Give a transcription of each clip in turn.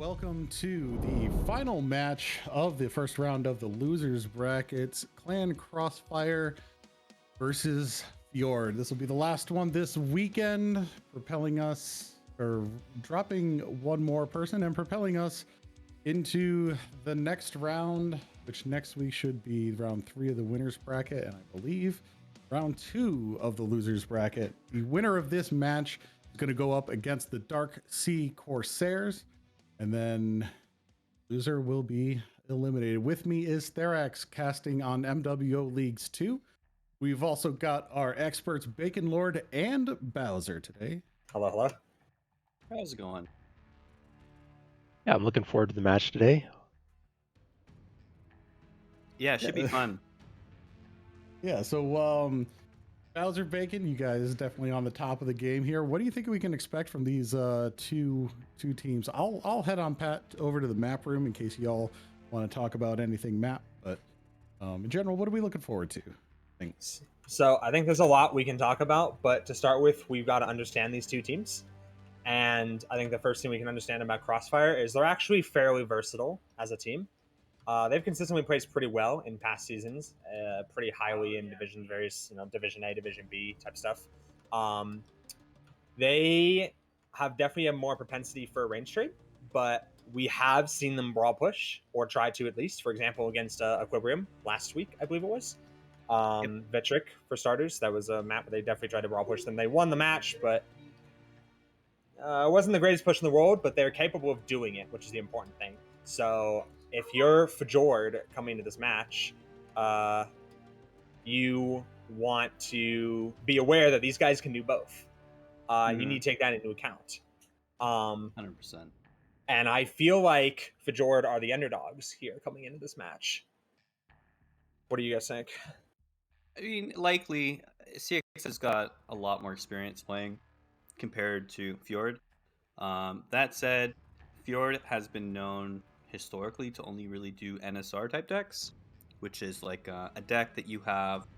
Welcome to the final match of the first round of the losers brackets. Clan Crossfire versus Fjord. This will be the last one this weekend, propelling us or dropping one more person and propelling us into the next round, which next week should be round 3 of the winners bracket, and I believe round 2 of the losers bracket. The winner of this match is going to go up against the Dark Sea Corsairs, and then loser will be eliminated. With me is Therax casting on MWO Leagues 2. We've also got our experts Bacon Lord and Bowser today. Hello, hello. How's it going? Yeah, I'm looking forward to the match today. Yeah, it should be fun. Yeah, so Bowser, Bacon, you guys definitely on the top of the game here. What do you think we can expect from these two teams? I'll head on Pat over to the map room in case y'all want to talk about anything map. But in general, what are we looking forward to? Thanks. So I think there's a lot we can talk about, but to start with, we've got to understand these two teams. And I think the first thing we can understand about Crossfire is they're actually fairly versatile as a team. They've consistently placed pretty well in past seasons, pretty highly in divisions, various Division A, Division B type stuff. They have definitely a more propensity for a range trade, but we have seen them brawl push or try to at least. For example, against Equilibrium last week, I believe it was. Vetric for starters. That was a map where they definitely tried to brawl push them. They won the match, but it wasn't the greatest push in the world, but they're capable of doing it, which is the important thing. So if you're Fjord coming into this match, you want to be aware that these guys can do both. You need to take that into account. 100%. And I feel like Fjord are the underdogs here coming into this match. What do you guys think? I mean, likely, CX has got a lot more experience playing compared to Fjord. That said, Fjord has been known historically to only really do NSR type decks, which is like a deck that you have.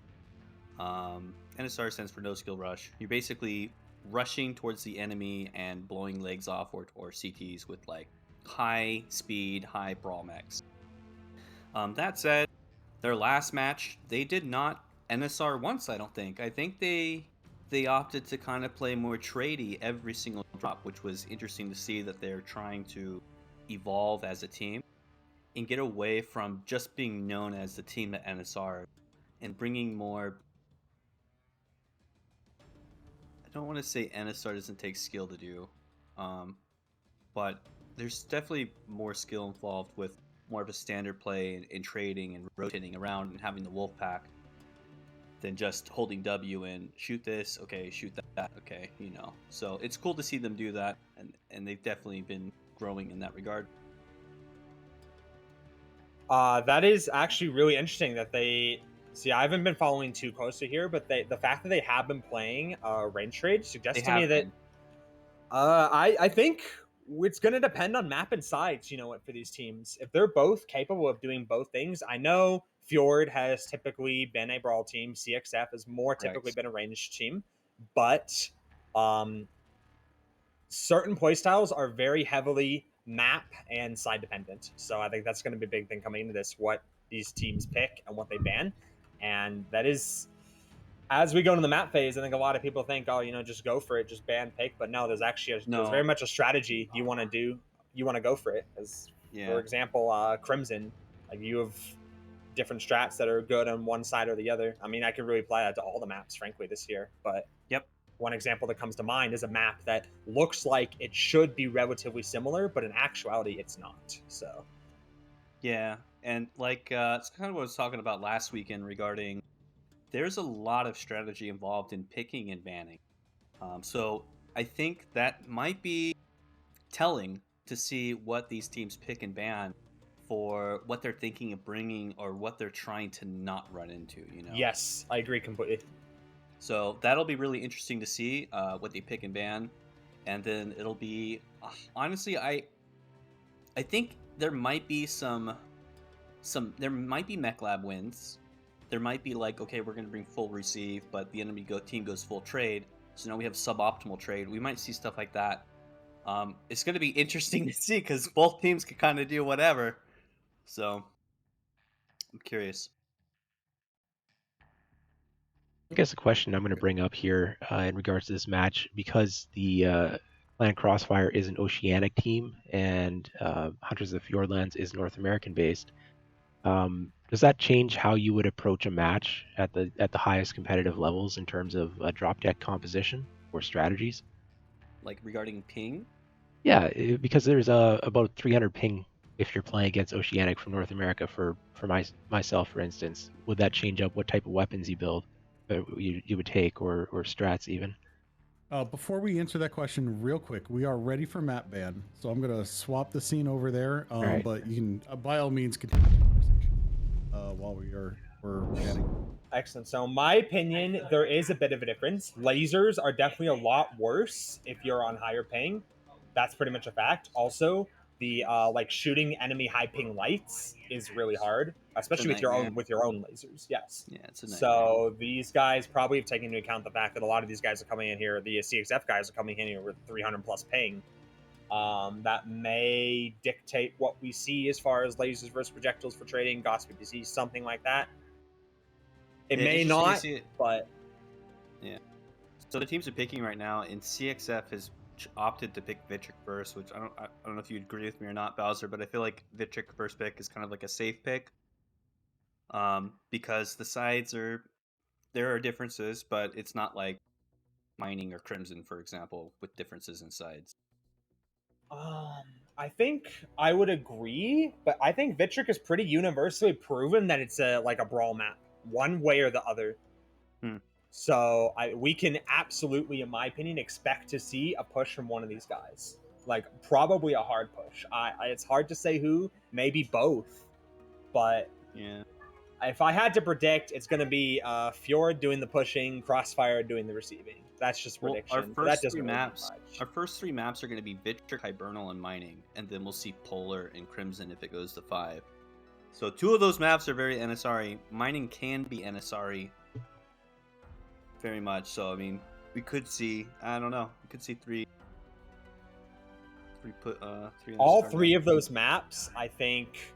NSR stands for no skill rush. You're basically rushing towards the enemy and blowing legs off or CTs with like high speed, high brawl mechs. That said, their last match, they did not NSR once, I don't think. I think they opted to kind of play more tradey every single drop, which was interesting to see that they're trying to evolve as a team and get away from just being known as the team at NSR and bringing more. I don't want to say NSR doesn't take skill to do, but there's definitely more skill involved with more of a standard play in trading and rotating around and having the wolf pack than just holding W and shoot this, okay, shoot that, okay, So it's cool to see them do that, and they've definitely been growing in that regard. That is actually really interesting that they... See, I haven't been following too closely here, but the fact that they have been playing range trade suggests to me that I think it's going to depend on map and sides, for these teams. If they're both capable of doing both things, I know Fjord has typically been a brawl team. CXF has more typically been a ranged team, but certain playstyles are very heavily map and side dependent. So I think that's going to be a big thing coming into this, what these teams pick and what they ban. And that is, as we go into the map phase, I think a lot of people think, just go for it, just ban pick. But no, there's actually there's very much a strategy you want to do. You want to go for it. For example, Crimson, like you have different strats that are good on one side or the other. I mean, I could really apply that to all the maps, frankly, this year. But one example that comes to mind is a map that looks like it should be relatively similar, but in actuality, it's not. So, yeah, and like it's kind of what I was talking about last weekend regarding. There's a lot of strategy involved in picking and banning. So I think that might be telling to see what these teams pick and ban for what they're thinking of bringing or what they're trying to not run into, Yes, I agree completely. So that'll be really interesting to see what they pick and ban. And then it'll be, honestly, I think there might be there might be mech lab wins. There might be like, okay, we're going to bring full receive, but the enemy team goes full trade. So now we have suboptimal trade. We might see stuff like that. It's going to be interesting to see because both teams can kind of do whatever. So I'm curious. I guess the question I'm going to bring up here in regards to this match, because the Clan Crossfire is an oceanic team and Hunters of the Fjordlands is North American based, does that change how you would approach a match at the highest competitive levels in terms of drop deck composition or strategies? Like regarding ping, Yeah, because there's about 300 ping if you're playing against Oceanic from North America. For myself, for instance, would that change up what type of weapons you build, you would take, or strats even? Before we answer that question, real quick, we are ready for map ban, so I'm gonna swap the scene over there. All right. But you can, by all means, continue the conversation while we're banning. Excellent. So, in my opinion, there is a bit of a difference. Lasers are definitely a lot worse if you're on higher ping. That's pretty much a fact. Also, the like shooting enemy high ping lights is really hard, especially with nightmare. your own lasers. Yes. Yeah, it's a nightmare. So these guys probably have taken into account the fact that a lot of these guys are coming in here. The CXF guys are coming in here with 300 plus ping. That may dictate what we see as far as lasers versus projectiles for trading, GOS PPC, something like that. It Yeah, may interesting to not, see it. but Yeah. So the teams are picking right now, and CXF has opted to pick Vitric first, which I don't know if you agree with me or not, Bowser, but I feel like Vitric first pick is kind of like a safe pick. Because the sides there are differences, but it's not like Mining or Crimson, for example, with differences in sides. I think I would agree, but I think Vitric is pretty universally proven that it's like a brawl map, one way or the other. So we can absolutely, in my opinion, expect to see a push from one of these guys. Like probably a hard push. It's hard to say who, maybe both, but yeah. If I had to predict, it's going to be Fjord doing the pushing, Crossfire doing the receiving. That's just prediction. Our That first doesn't three really mean maps, much. our first three maps are going to be Vitric, Hibernal, and Mining, and then we'll see Polar and Crimson if it goes to 5. So 2 of those maps are very NSR-y. Mining can be NSR-y very much. So I mean, we could see, I don't know, we could see three All 3 of those maps, I think,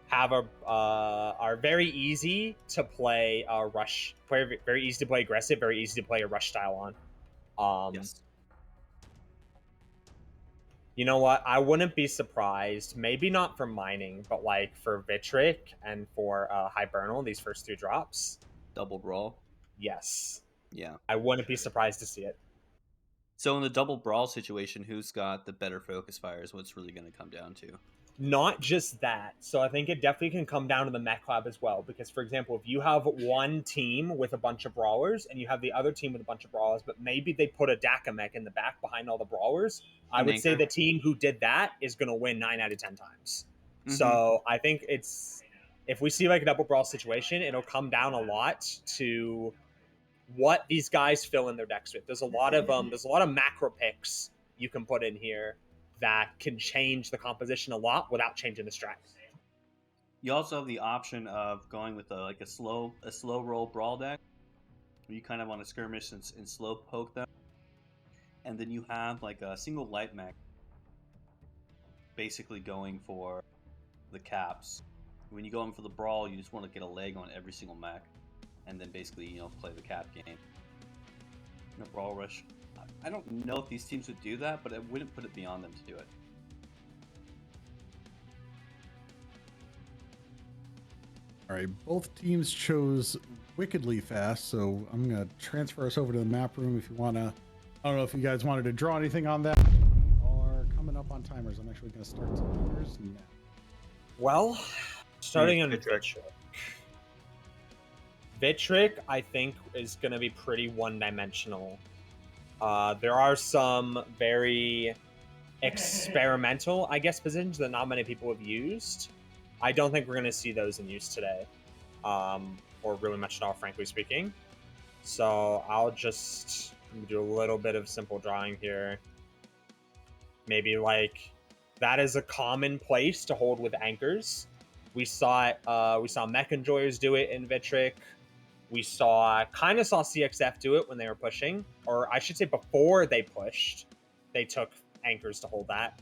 have are very easy to play rush, very easy to play aggressive, very easy to play a rush style on. Yes. You know what? I wouldn't be surprised. Maybe not for Mining, but like for Vitric and for Hibernal, these first 2 drops. Double brawl. Yes. Yeah. I wouldn't be surprised to see it. So in the double brawl situation, who's got the better focus fire is what's really going to come down to. Not just that. So I think it definitely can come down to the mech lab as well. Because, for example, if you have one team with a bunch of brawlers and you have the other team with a bunch of brawlers, but maybe they put a DACA mech in the back behind all the brawlers, I would say the team who did that is going to win 9 out of 10 times. Mm-hmm. So I think if we see like a double brawl situation, it'll come down a lot to what these guys fill in their decks with. There's a lot of macro picks you can put in here that can change the composition a lot without changing the strat. You also have the option of going with a slow roll brawl deck, where you kind of want to skirmish and slow poke them, and then you have like a single light mech, basically going for the caps. When you go in for the brawl, you just want to get a leg on every single mech, and then basically play the cap game. No brawl rush. I don't know if these teams would do that, but I wouldn't put it beyond them to do it. All right, both teams chose wickedly fast, so I'm gonna transfer us over to the map room if you wanna. I don't know if you guys wanted to draw anything on that. We are coming up on timers. I'm actually gonna start timers now. Well, starting on Vitric, I think, is gonna be pretty one-dimensional. There are some very experimental, I guess, positions that not many people have used. I don't think we're going to see those in use today, or really much at all, frankly speaking. So I'll just do a little bit of simple drawing here. Maybe like that is a common place to hold with anchors. We saw it. We saw Mech Enjoyers do it in Vitric. We kind of saw CXF do it when they were pushing, or I should say before they pushed, they took anchors to hold that.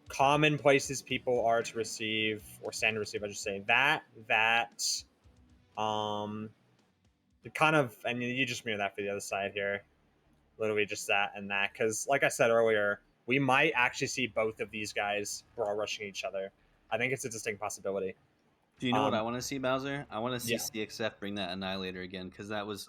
Common places people are to receive, or stand to receive, I should say, that kind of, and you just mirror that for the other side here. Literally just that and that, because like I said earlier, we might actually see both of these guys brawl rushing each other. I think it's a distinct possibility. Do you know what I want to see, Bowser? I want to see Yeah. CXF bring that Annihilator again, because that was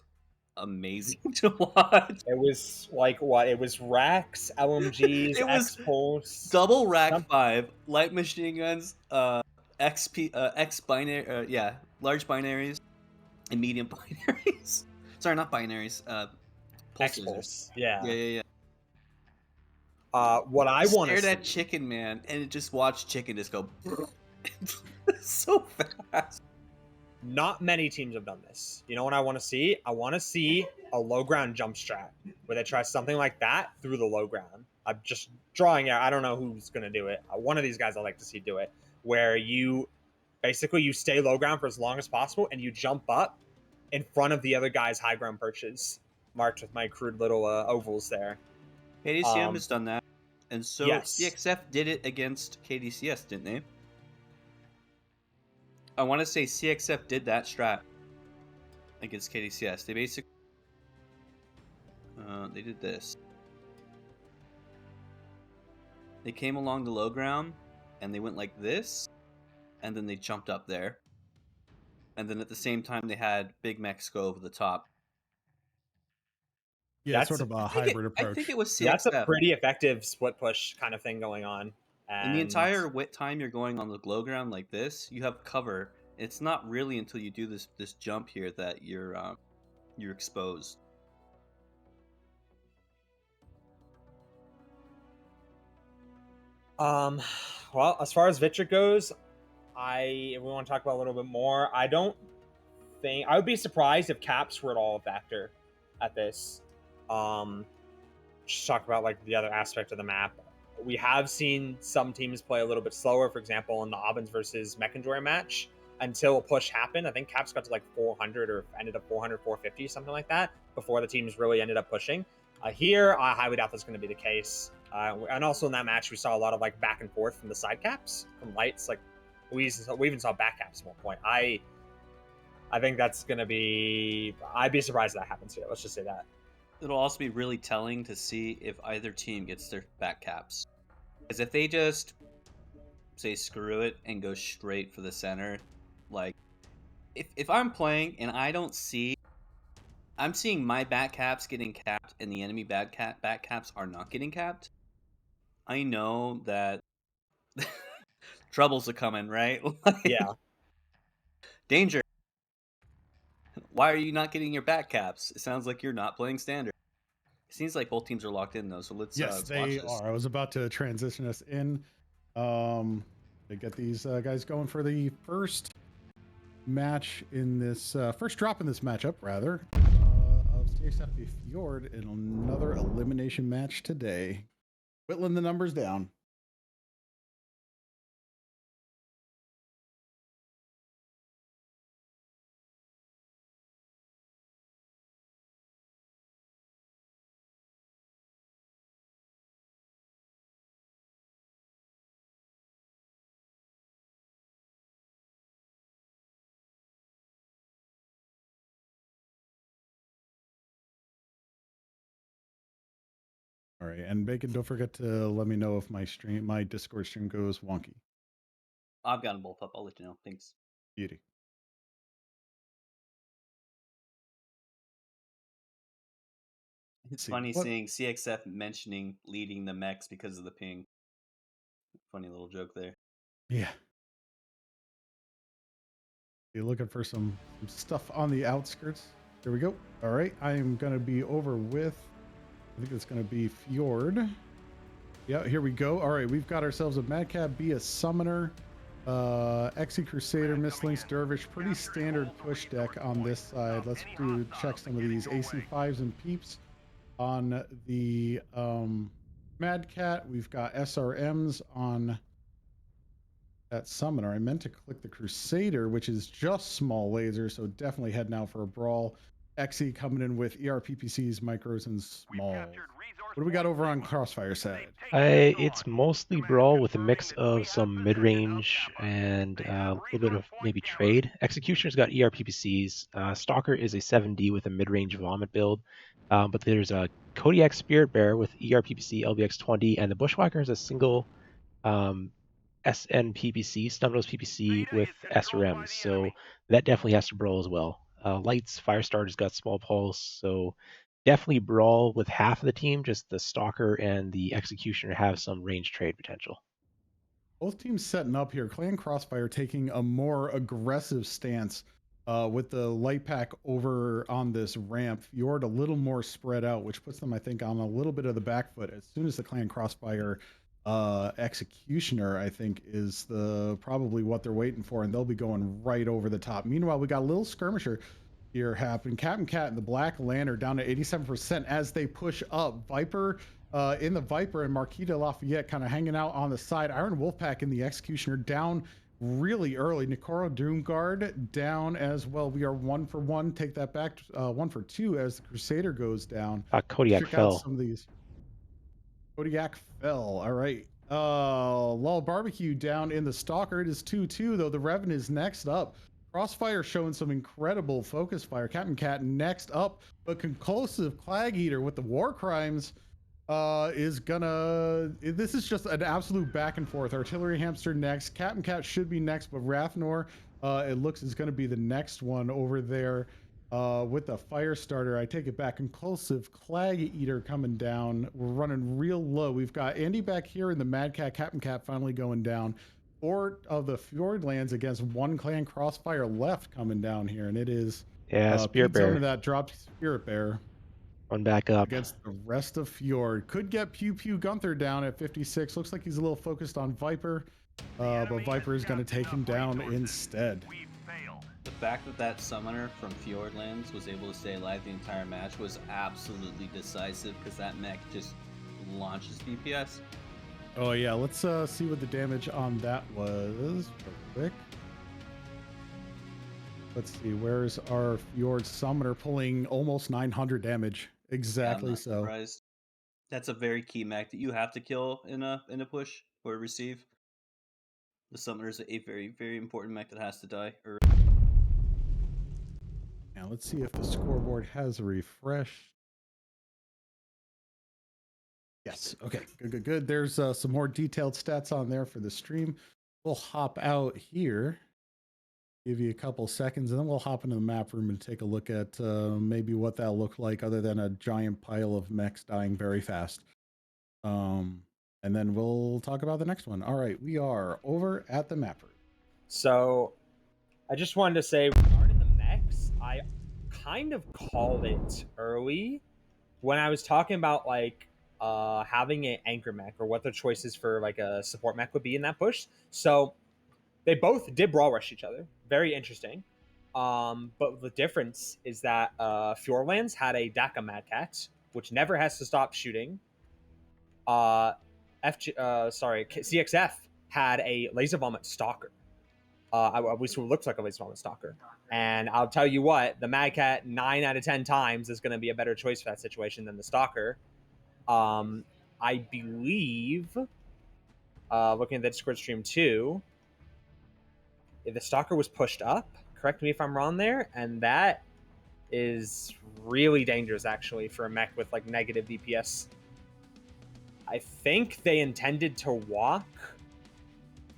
amazing to watch. It was like what? It was Rex, LMGs, It was X-Pulse. double rack 5, light machine guns, X binary, large binaries and medium binaries. Sorry, not binaries. Pulse lasers. X-Pulse. Yeah. Yeah. What I want to Stared see. at Chicken Man and just watched Chicken just go so fast. Not many teams have done this. You know what I want to see? I want to see a low ground jump strat where they try something like that through the low ground. I'm just drawing out. I don't know who's going to do it. One of these guys I'd like to see do it, where you basically you stay low ground for as long as possible and you jump up in front of the other guy's high ground perches, marked with my crude little ovals there. KDCM has done that, and so yes. CXF did it against KDCS, didn't they? I want to say CXF did that strat against KDCS. They basically they did this. They came along the low ground and they went like this, and then they jumped up there, and then at the same time they had Big Max go over the top. Yeah, that's sort of a hybrid approach. I think it was CXF. That's a pretty effective split push kind of thing going on. And the entire time you're going on the low ground like this, you have cover. It's not really until you do this jump here that you're exposed. Well, as far as Vitra goes, if we want to talk about a little bit more, I don't think I would be surprised if Caps were at all a factor at this. Just talk about like the other aspect of the map. We have seen some teams play a little bit slower. For example, in the Aubins versus Mechandroid match, until a push happened, I think Caps got to like 400 or ended up 400, 450, something like that, before the teams really ended up pushing. Here, I highly doubt that's going to be the case. And also in that match, we saw a lot of like back and forth from the side caps, from lights. Like we even saw back caps at one point. I think that's going to be. I'd be surprised if that happens here. Let's just say that. It'll also be really telling to see if either team gets their back caps. Because if they just say screw it and go straight for the center, like if I'm playing and I don't see, I'm seeing my back caps getting capped and the enemy back caps are not getting capped, I know that troubles are coming, right? Yeah. Danger. Why are you not getting your back caps? It sounds like you're not playing standard. It seems like both teams are locked in though, so let's yes, watch they this. are. I was about to transition us in to get these guys going for the first match in this first drop in this matchup, rather, of CXF Fjord in another elimination match today. Whittling the numbers down. All right, and Bacon, don't forget to let me know if my Discord stream goes wonky. I've got them both up. I'll let you know. Thanks. Beauty. It's funny seeing CXF mentioning leading the mechs because of the ping. Funny little joke there. Yeah. You're looking for some stuff on the outskirts. There we go. All right, I am going to be over with, I think it's going to be Fjord. Yeah, here we go. All right, we've got ourselves a Madcap B, a Summoner, Exy Crusader, Mistlinks, Dervish. Pretty standard push deck on this side. Let's check some of these AC5s and Peeps. On the Mad Cat, we've got SRMs on that Summoner. I meant to click the Crusader, which is just small laser, so definitely head now for a brawl. XE coming in with ERPPCs, micros, and smalls. What do we got over on Crossfire side? It's mostly brawl with a mix of some mid-range and a little bit of maybe trade. Executioner's got ERPPCs. Stalker is a 7D with a mid-range vomit build. But there's a Kodiak Spirit Bear with ERPPC, LBX20, and the Bushwhacker is a single SNPPC, Snubnose PPC with SRMs. So that definitely has to brawl as well. Lights, Firestarter's got small pulse, so definitely brawl with half of the team. Just the Stalker and the Executioner have some range trade potential. Both teams setting up here. Clan Crossfire taking a more aggressive stance with the light pack over on this ramp. Fjord a little more spread out, which puts them, I think, on a little bit of the back foot. As soon as the Clan Crossfire Executioner, I think, is the probably what they're waiting for, and they'll be going right over the top. Meanwhile, we got a little skirmisher here happening. Captain Cat and the Black Lantern down to 87% as they push up. Viper in the Viper and Marquis de Lafayette kind of hanging out on the side. Iron Wolfpack in the Executioner down really early. Nikoro Doomguard down as well. We are 1 for 1. Take that back. 1 for 2 as the Crusader goes down. Kodiak Check fell. out some of these. Kodiak fell. All right. Lol Barbecue down in the Stalker. It is 2-2 though. The Revan is next up. Crossfire showing some incredible focus fire. Captain Cat next up, but conclusive Clag Eater with the war crimes is gonna. This is just an absolute back and forth. Artillery Hamster next. Captain Cat should be next, but Rathnor, it looks is gonna be the next one over there with the fire starter. I take it back. Conclusive Clag Eater coming down. We're running real low. We've got Andy back here in the Mad Cat. Captain Cat finally going down. 4 of the Fjordlands against 1 Clan Crossfire left coming down here, and it is Spirit Pete Zone Bear. of that dropped Spirit Bear One back up against the rest of Fjord. Could get Pew Pew Gunther down at 56. Looks like he's a little focused on Viper, but Viper is going to take him down instead. The fact that that summoner from Fjordlands was able to stay alive the entire match was absolutely decisive because that mech just launches DPS. Oh yeah, let's see what the damage on that was real quick. Let's see, where's our Fjord Summoner pulling almost 900 damage? Exactly. I'm not so. surprised. That's a very key mech that you have to kill in a push or receive. The summoner is a very, very important mech that has to die. Now let's see if the scoreboard has a refresh. Yes. Okay. Good. There's some more detailed stats on there for the stream. We'll hop out here, give you a couple seconds, and then we'll hop into the map room and take a look at maybe what that looked like other than a giant pile of mechs dying very fast. And then we'll talk about the next one. All right. We are over at the map room. So I just wanted to say regarding the mechs, I kind of called it early when I was talking about like having an anchor mech or what their choices for like a support mech would be in that push. So they both did brawl rush each other. Very interesting. But the difference is that Fjordlands had a Daka Mad Cat, which never has to stop shooting. CXF had a Laser Vomit Stalker. At least it looks like a Laser Vomit Stalker. And I'll tell you what, the Mad Cat 9 out of 10 times is going to be a better choice for that situation than the Stalker. I believe, looking at the Discord stream too, the Stalker was pushed up. Correct me if I'm wrong there. And that is really dangerous, actually, for a mech with like negative DPS. I think they intended to walk,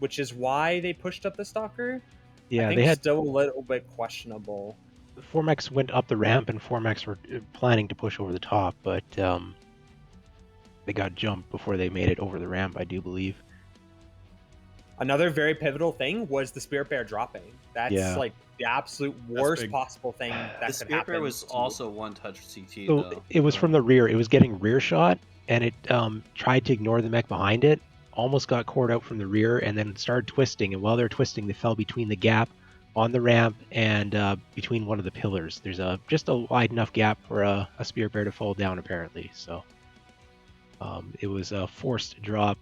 which is why they pushed up the Stalker. Yeah, I think they had still a little bit questionable. 4 mechs went up the ramp, and 4 mechs were planning to push over the top, but they got jumped before they made it over the ramp, I do believe. Another very pivotal thing was the Spirit Bear dropping. That's like the absolute worst possible thing that could happen. The Spirit Bear was also one-touch CT, So though. it was from the rear. It was getting rear shot, and it tried to ignore the mech behind it, almost got cored out from the rear, and then started twisting. And while they're twisting, they fell between the gap on the ramp and between one of the pillars. There's just a wide enough gap for a Spirit Bear to fall down, apparently. So it was a forced drop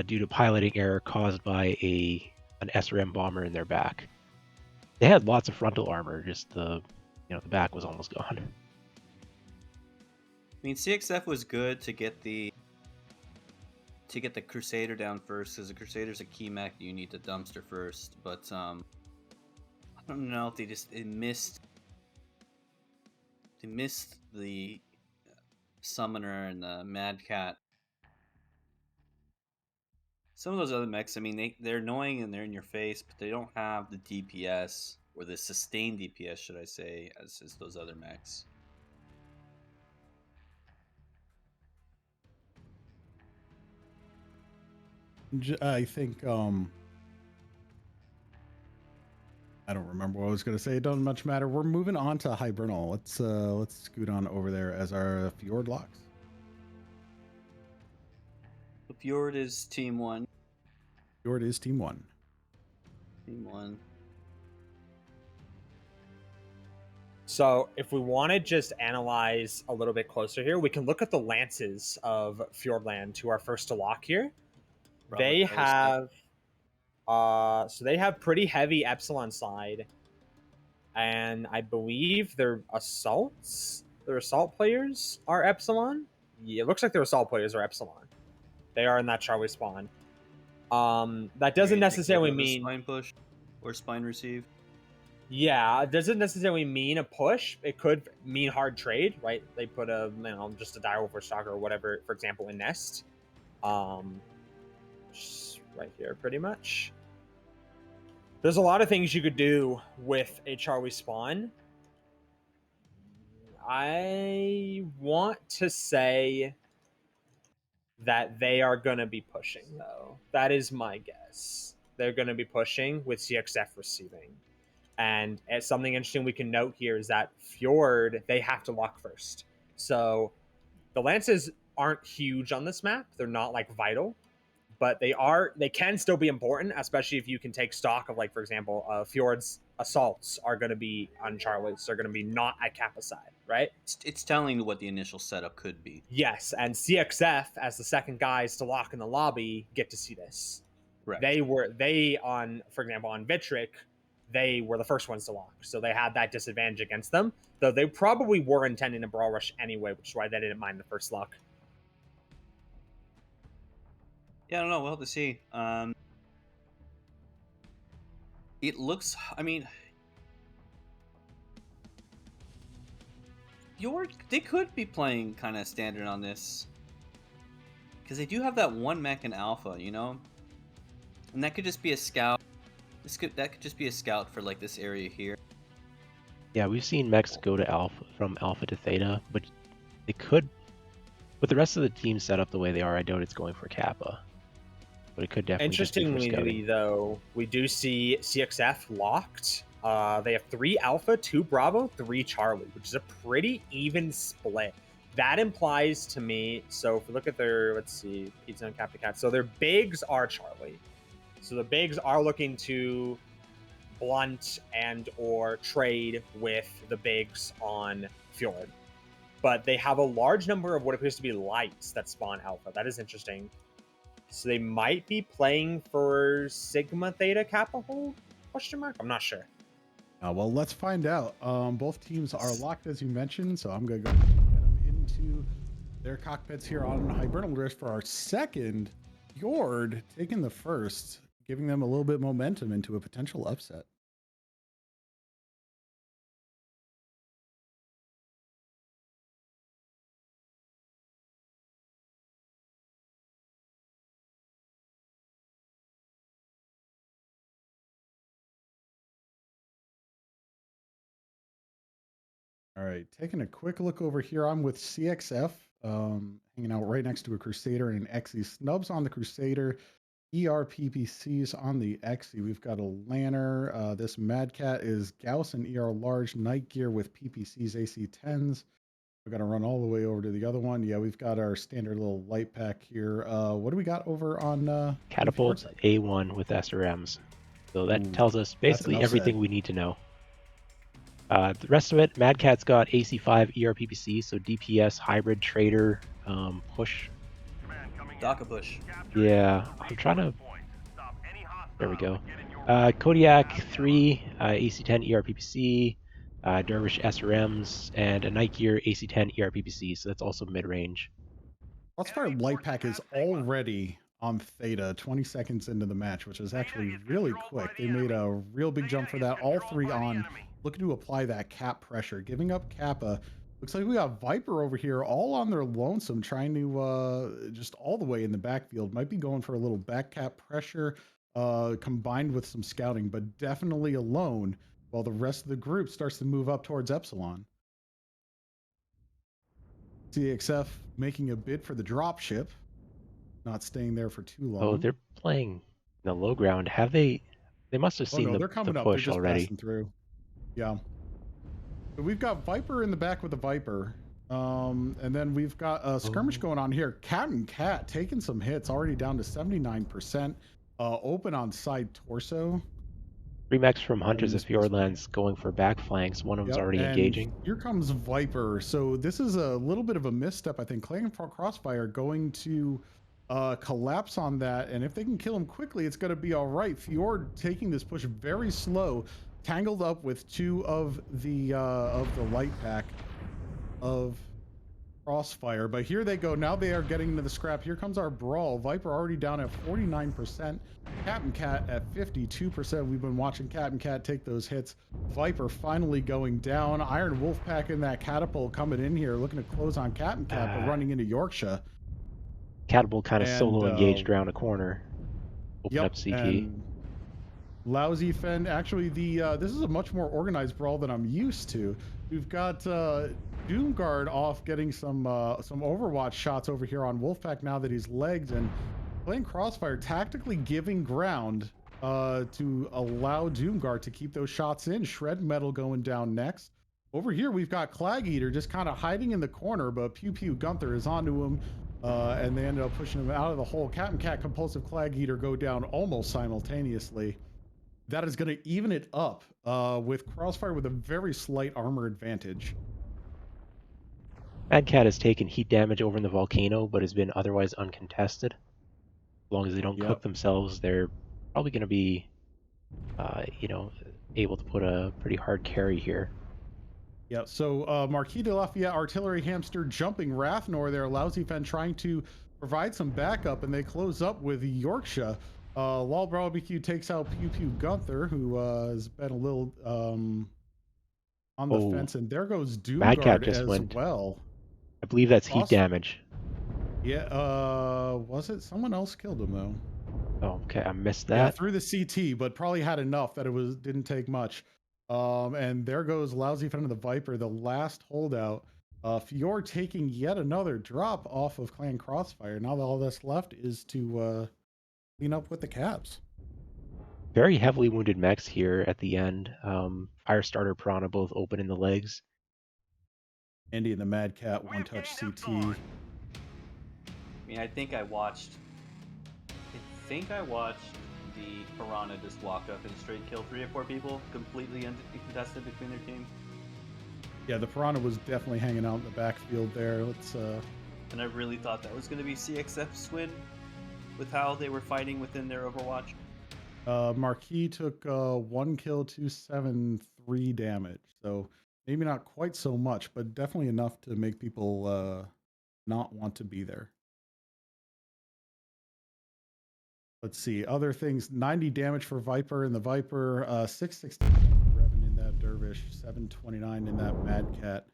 due to piloting error caused by an SRM bomber in their back. They had lots of frontal armor, just the the back was almost gone. I mean, CXF was good to get the Crusader down first, because the Crusader's a key mech you need to dumpster first. But I don't know if they missed the Summoner and the Mad Cat. Some of those other mechs, I mean, they're annoying and they're in your face, but they don't have the DPS, or the sustained DPS, should I say, as those other mechs. I think I don't remember what I was going to say. It doesn't much matter. We're moving on to Hibernal. Let's scoot on over there as our Fjord locks. The Fjord is Team 1. Fjord is Team 1. Team 1. So if we want to just analyze a little bit closer here, we can look at the lances of Fjordland, who are first to lock here. They have so they have pretty heavy Epsilon side, and I believe their assaults, their assault players are Epsilon. Yeah, it looks like their assault players are Epsilon. They are in that Charlie spawn. That doesn't necessarily mean spine push or spine receive. Yeah, it doesn't necessarily mean a push. It could mean hard trade, right? They put just a dire for stalker or whatever, for example, in Nest. Just right here, pretty much. There's a lot of things you could do with a Charlie spawn. I want to say that they are going to be pushing, though. That is my guess. They're going to be pushing with CXF receiving. And as something interesting we can note here is that Fjord, they have to lock first. So the lances aren't huge on this map. They're not like vital, but they can still be important, especially if you can take stock of, like, for example, Fjord's assaults are going to be on Charlie's. They're going to be not at Kappa side, right? It's telling what the initial setup could be. Yes, and CXF as the second guys to lock in the lobby get to see this. Right. They on, for example, on Vitric, they were the first ones to lock, so they had that disadvantage against them, though they probably were intending to brawl rush anyway, which is why they didn't mind the first lock. Yeah, I don't know. We'll have to see. It looks, I mean, they could be playing kind of standard on this, because they do have that one mech in alpha, and that could just be a scout. That could just be a scout for, like, this area here. Yeah, we've seen mechs go to alpha, from alpha to theta, but they could, with the rest of the team set up the way they are, I doubt it's going for Kappa. But it could definitely just be for scouting. Interestingly, though, we do see CXF locked. They have 3 Alpha, 2 Bravo, 3 Charlie, which is a pretty even split. That implies to me, so if we look at their, let's see, Pizza and Captain Cat, so their bigs are Charlie. So the bigs are looking to blunt and or trade with the bigs on Fjord. But they have a large number of what appears to be lights that spawn Alpha. That is interesting. So they might be playing for Sigma Theta Kappa hold? Question mark? I'm not sure. Well, let's find out. Both teams are locked, as you mentioned, so I'm going to go get them into their cockpits here on Hibernal Rift for our second. Fjord taking the first, giving them a little bit of momentum into a potential upset. All right, taking a quick look over here. I'm with CXF, hanging out right next to a Crusader and an XE. Snubs on the Crusader, ERPPCs on the XE. We've got a Lanner. This Mad Cat is Gauss and ER large Night Gear with PPCs AC10s. We're going to run all the way over to the other one. Yeah, we've got our standard little light pack here. What do we got over on Catapult A1 with SRMs. So that tells us basically everything we need to know. The rest of it, Mad Cat's got AC5 ERPPC, so DPS, hybrid, trader, push. DACA push. Yeah, I'm trying to... There we go. Kodiak 3, AC10 ERPPC, Dervish SRMs, and a Night Gear AC-10 ERPPC, so that's also mid-range. Crossfire Light Pack is already on Theta 20 seconds into the match, which is actually really quick. They made a real big jump for that. All three on, looking to apply that cap pressure, giving up Kappa. Looks like we got Viper over here all on their lonesome, trying to just all the way in the backfield. Might be going for a little back cap pressure combined with some scouting, but definitely alone while the rest of the group starts to move up towards Epsilon. CXF making a bid for the drop ship, not staying there for too long. Oh, they're playing the low ground. Have they? They must have Oh seen no, the they're coming up. They're push just already. passing through. Yeah. So we've got Viper in the back with the Viper. And then we've got a skirmish going on here. Captain Cat taking some hits, already down to 79%. Open on side torso. Remax from Hunters of this was- Fjordlands going for back flanks. One of them's Yep, already and engaging. here comes Viper. So this is a little bit of a misstep, I think. Clan Crossfire going to collapse on that, and if they can kill him quickly, it's going to be all right. Fjord taking this push very slow, tangled up with two of the light pack of Crossfire. But here they go. Now they are getting into the scrap. Here comes our brawl. Viper already down at 49%. Captain Cat at 52%. We've been watching Captain Cat take those hits. Viper finally going down. Iron Wolf Pack in that catapult coming in here, looking to close on Captain Cat, but running into Yorkshire. Catapult kind of solo engaged around a corner. Open up CT. And lousy fend. Actually, this is a much more organized brawl than I'm used to. We've got Doomguard off getting some Overwatch shots over here on Wolfpack now that he's legged, and playing Crossfire tactically giving ground to allow Doomguard to keep those shots in. Shred Metal going down next. Over here, we've got Clag Eater just kind of hiding in the corner, but Pew Pew Gunther is onto him, and they ended up pushing him out of the hole. Captain Cat, Compulsive Clag Eater go down almost simultaneously. That is going to even it up with Crossfire with a very slight armor advantage. Mad Cat has taken heat damage over in the volcano, but has been otherwise uncontested. As long as they don't cook themselves, they're probably going to be, able to put a pretty hard carry here. Yeah, so Marquis de Lafayette, Artillery Hamster jumping Rathnor there. Lousy Fen trying to provide some backup, and they close up with Yorkshire. Lol Barbecue takes out Pew Pew Gunther, who has been a little on the fence, and there goes Doomguard as well. I believe that's heat damage. Yeah, was it? Someone else killed him though. Oh, okay, I missed that. Yeah, through the CT, but probably had enough that it didn't take much. And there goes Lousy Fen of the Viper, the last holdout. Fjord taking yet another drop off of Clan Crossfire. Now all that's left is to clean up with the caps. Very heavily wounded mechs here at the end. Firestarter, Piranha both open in the legs. Andy and the Mad Cat one-touch CT. I mean, I think I watched the Piranha just walk up and straight kill 3 or 4 people, completely uncontested between their team. Yeah, the Piranha was definitely hanging out in the backfield there. And I really thought that was going to be CXF's win with how they were fighting within their Overwatch. Marquis took 1 kill, 273 damage. So maybe not quite so much, but definitely enough to make people not want to be there. Let's see, other things. 90 damage for Viper in the Viper, 660 for Revan in that Dervish, 729 in that Mad Cat.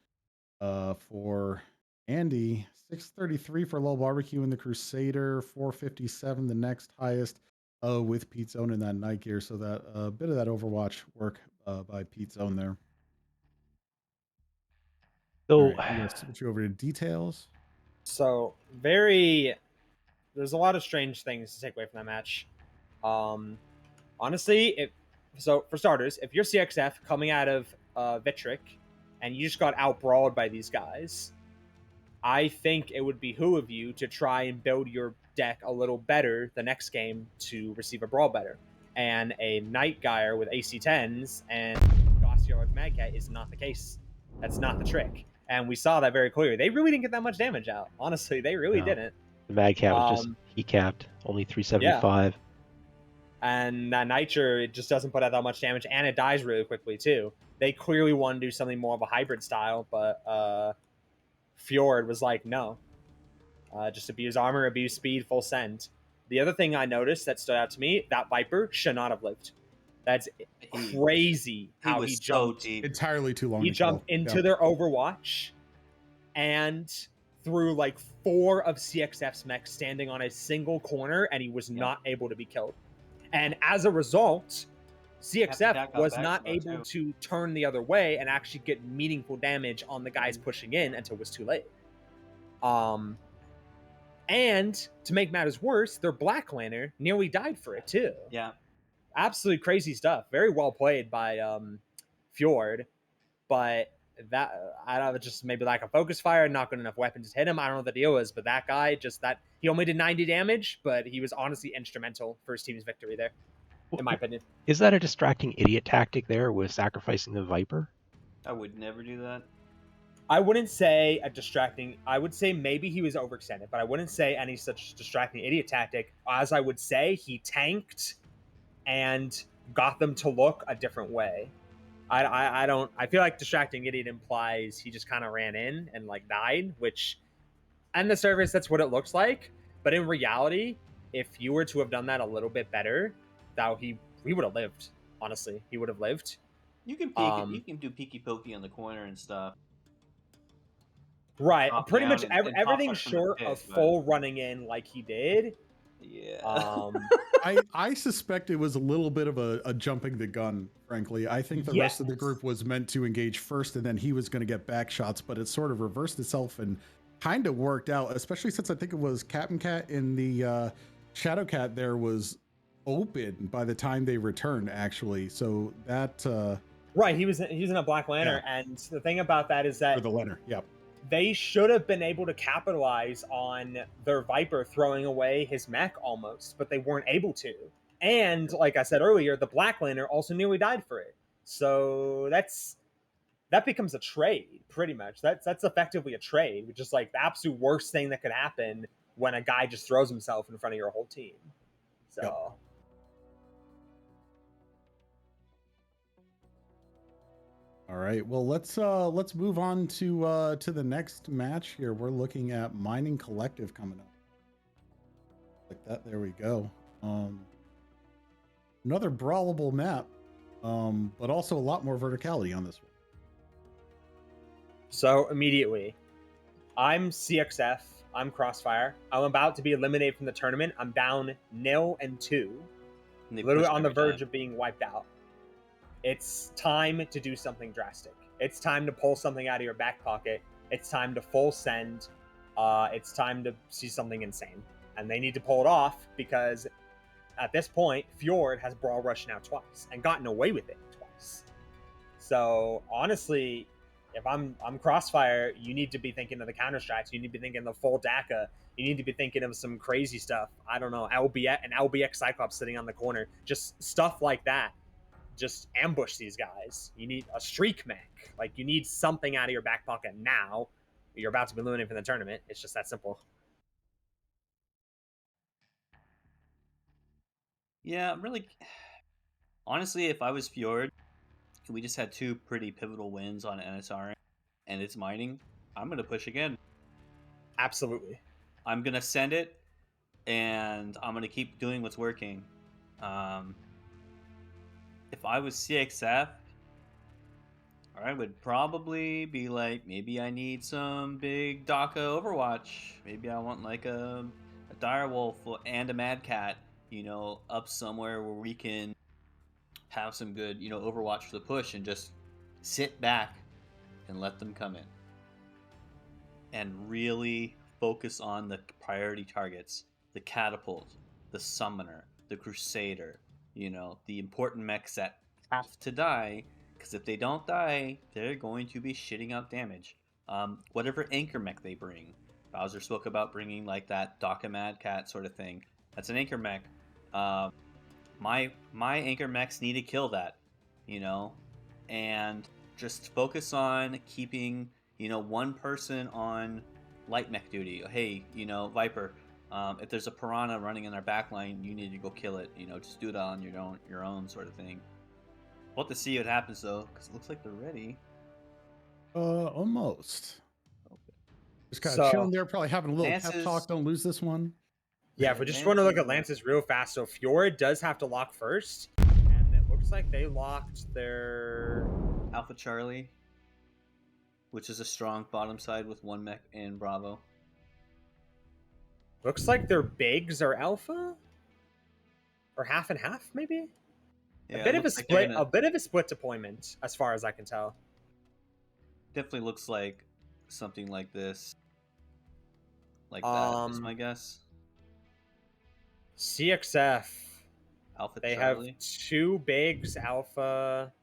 For Andy, 633 for Low Barbecue in the Crusader, 457 the next highest with Pete Zone in that Night Gear. So that a bit of that Overwatch work by Pete Zone there. So right, I'm going to switch you over to details. So there's a lot of strange things to take away from that match. Honestly, for starters, if you're CXF coming out of Vitric and you just got out-brawled by these guys, I think it would behoove you to try and build your deck a little better the next game to receive a brawl better. And a Night Gear with AC-10s and Gossier with Mad Cat is not the case. That's not the trick. And we saw that very clearly. They really didn't get that much damage out. Honestly, they really didn't. The Mad Cat was just heat capped, only 375. Yeah. And that Nitro, it just doesn't put out that much damage, and it dies really quickly too. they clearly want to do something more of a hybrid style, but Fjord was like, no, just abuse armor, abuse speed, full send. The other thing I noticed that stood out to me, that Viper should not have lived. That's crazy He how was he so jumped. deep. Entirely too long He to kill. jumped into Yeah. their Overwatch and through like 4 of CXF's mechs standing on a single corner, and he was not able to be killed. And as a result, Captain CXF Cat got was back not from that, able too. to turn the other way and actually get meaningful damage on the guys pushing in until it was too late. And to make matters worse, their Black Lantern nearly died for it too. Yeah. Absolutely crazy stuff. Very well played by Fjord, but that I don't know, just maybe lack of focus fire, not good enough weapons to hit him. I don't know what the deal was, but that guy just that he only did 90 damage, but he was honestly instrumental for his team's victory there, in my opinion. Is that a distracting idiot tactic there with sacrificing the Viper? I would never do that. I wouldn't say a distracting. I would say maybe he was overextended, but I wouldn't say any such distracting idiot tactic. As I would say, he tanked and got them to look a different way. I don't. I feel like distracting idiot implies he just kind of ran in and like died, which on the surface that's what it looks like. But in reality, if you were to have done that a little bit better, that he would have lived. Honestly, he would have lived. You can peek. You can do peeky pokey on the corner and stuff. Right, Top pretty down much and everything top from the short pit, of but- full running in like he did. Yeah. I suspect it was a little bit of a jumping the gun, frankly. I think the rest of the group was meant to engage first and then he was going to get back shots, but it sort of reversed itself and kind of worked out, especially since I think it was Captain Cat in the Shadow Cat there was open by the time they returned, actually. So that right, he was in a Black Lantern, and the thing about that is that for the Lantern, yep. They should have been able to capitalize on their Viper throwing away his mech almost, but they weren't able to. And like I said earlier, the Black Lantern also nearly died for it. So that becomes a trade, pretty much. That's effectively a trade, which is like the absolute worst thing that could happen when a guy just throws himself in front of your whole team. So. Yep. All right, well let's move on to the next match here. We're looking at Mining Collective coming up. Like that, there we go. Another brawlable map, but also a lot more verticality on this one. So immediately, I'm CXF, I'm Crossfire. I'm about to be eliminated from the tournament. I'm down 0-2, literally on the verge of being wiped out. It's time to do something drastic. It's time to pull something out of your back pocket. It's time to full send. It's time to see something insane. And they need to pull it off because at this point, Fjord has Brawl Rush now twice and gotten away with it twice. So honestly, if I'm Crossfire, you need to be thinking of the counter strikes. You need to be thinking of the full DACA. You need to be thinking of some crazy stuff. I don't know, LBX Cyclops sitting on the corner. Just stuff like that. Just ambush these guys. You need a streak mech. Like, you need something out of your back pocket now. You're about to be eliminated from the tournament. It's just that simple. Yeah, really. Honestly, if I was Fjord, we just had 2 pretty pivotal wins on NSR, and it's mining. I'm gonna push again. Absolutely. I'm gonna send it, and I'm gonna keep doing what's working. If I was CXF, I would probably be like, maybe I need some big DACA Overwatch. Maybe I want like a Direwolf and a Mad Cat, up somewhere where we can have some good, Overwatch for the push and just sit back and let them come in. And really focus on the priority targets, the Catapult, the Summoner, the Crusader, the important mechs that have to die, because if they don't die, they're going to be shitting out damage. Whatever anchor mech they bring. Bowser spoke about bringing like that DACA Mad Cat sort of thing. That's an anchor mech. My anchor mechs need to kill that, and just focus on keeping, one person on light mech duty. Hey, Viper, if there's a piranha running in our backline, you need to go kill it. Just do it on your own sort of thing. We'll have to see what happens though, because it looks like they're ready. Almost. Okay. Just kind of So- chilling there, probably having a little pep Lance's- talk. Don't lose this one. Yeah, if we just want to look at Lance's real fast, so Fjord does have to lock first, and it looks like they locked their Alpha Charlie, which is a strong bottom side with 1 mech and Bravo. looks like their bigs are alpha, or half and half maybe. Yeah, a bit it of a looks like they're split, gonna- a bit of a split deployment, as far as I can tell. Definitely looks like something like this. Like that is my guess. CXF, Alpha they Charlie. have 2 bigs alpha,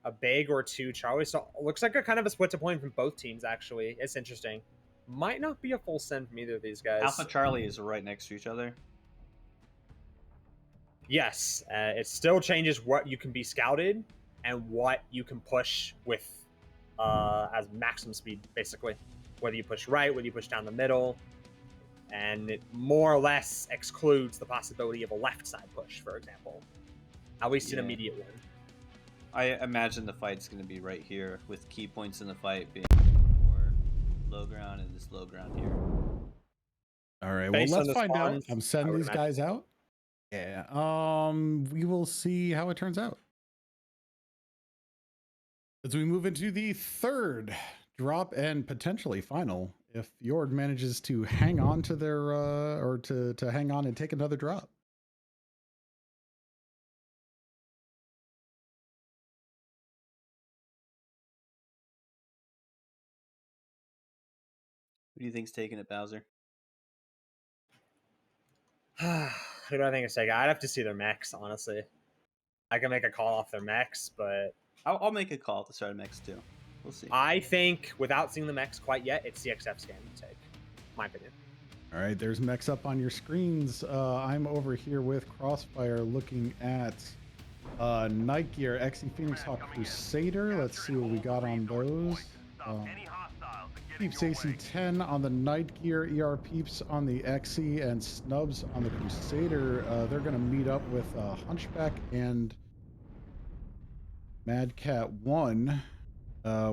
a big or 2 Charlie. So it looks like a kind of a split deployment from both teams. Actually, it's interesting. Might not be a full send from either of these guys. Alpha Charlie is right next to each other. Yes, it still changes what you can be scouted and what you can push with as maximum speed, basically. Whether you push right, whether you push down the middle, and it more or less excludes the possibility of a left side push, for example. At least an Yeah. immediate one. I imagine the fight's going to be right here, with key points in the fight being for low ground and this low ground here. All right. Based well, on let's the find out. spawns, I'm I sending would these imagine. guys out. Yeah. We will see how it turns out. As we move into the third drop and potentially final, if Fjord manages to hang on to their or to hang on and take another drop. Who do you think's taking it, Bowser? Who do I think is taking? I'd have to see their mechs, honestly. I can make a call off their mechs, but I'll make a call to start a mix too. We'll see. I think without seeing the mechs quite yet, it's CXF's game to take. My opinion. All right, there's mechs up on your screens. I'm over here with Crossfire looking at Night Gear, XE Phoenix Hawk Crusader. Let's see what we got on those. Peeps AC-10 on the Night Gear, ER Peeps on the XE, and Snubs on the Crusader. They're going to meet up with Hunchback and Mad Cat 1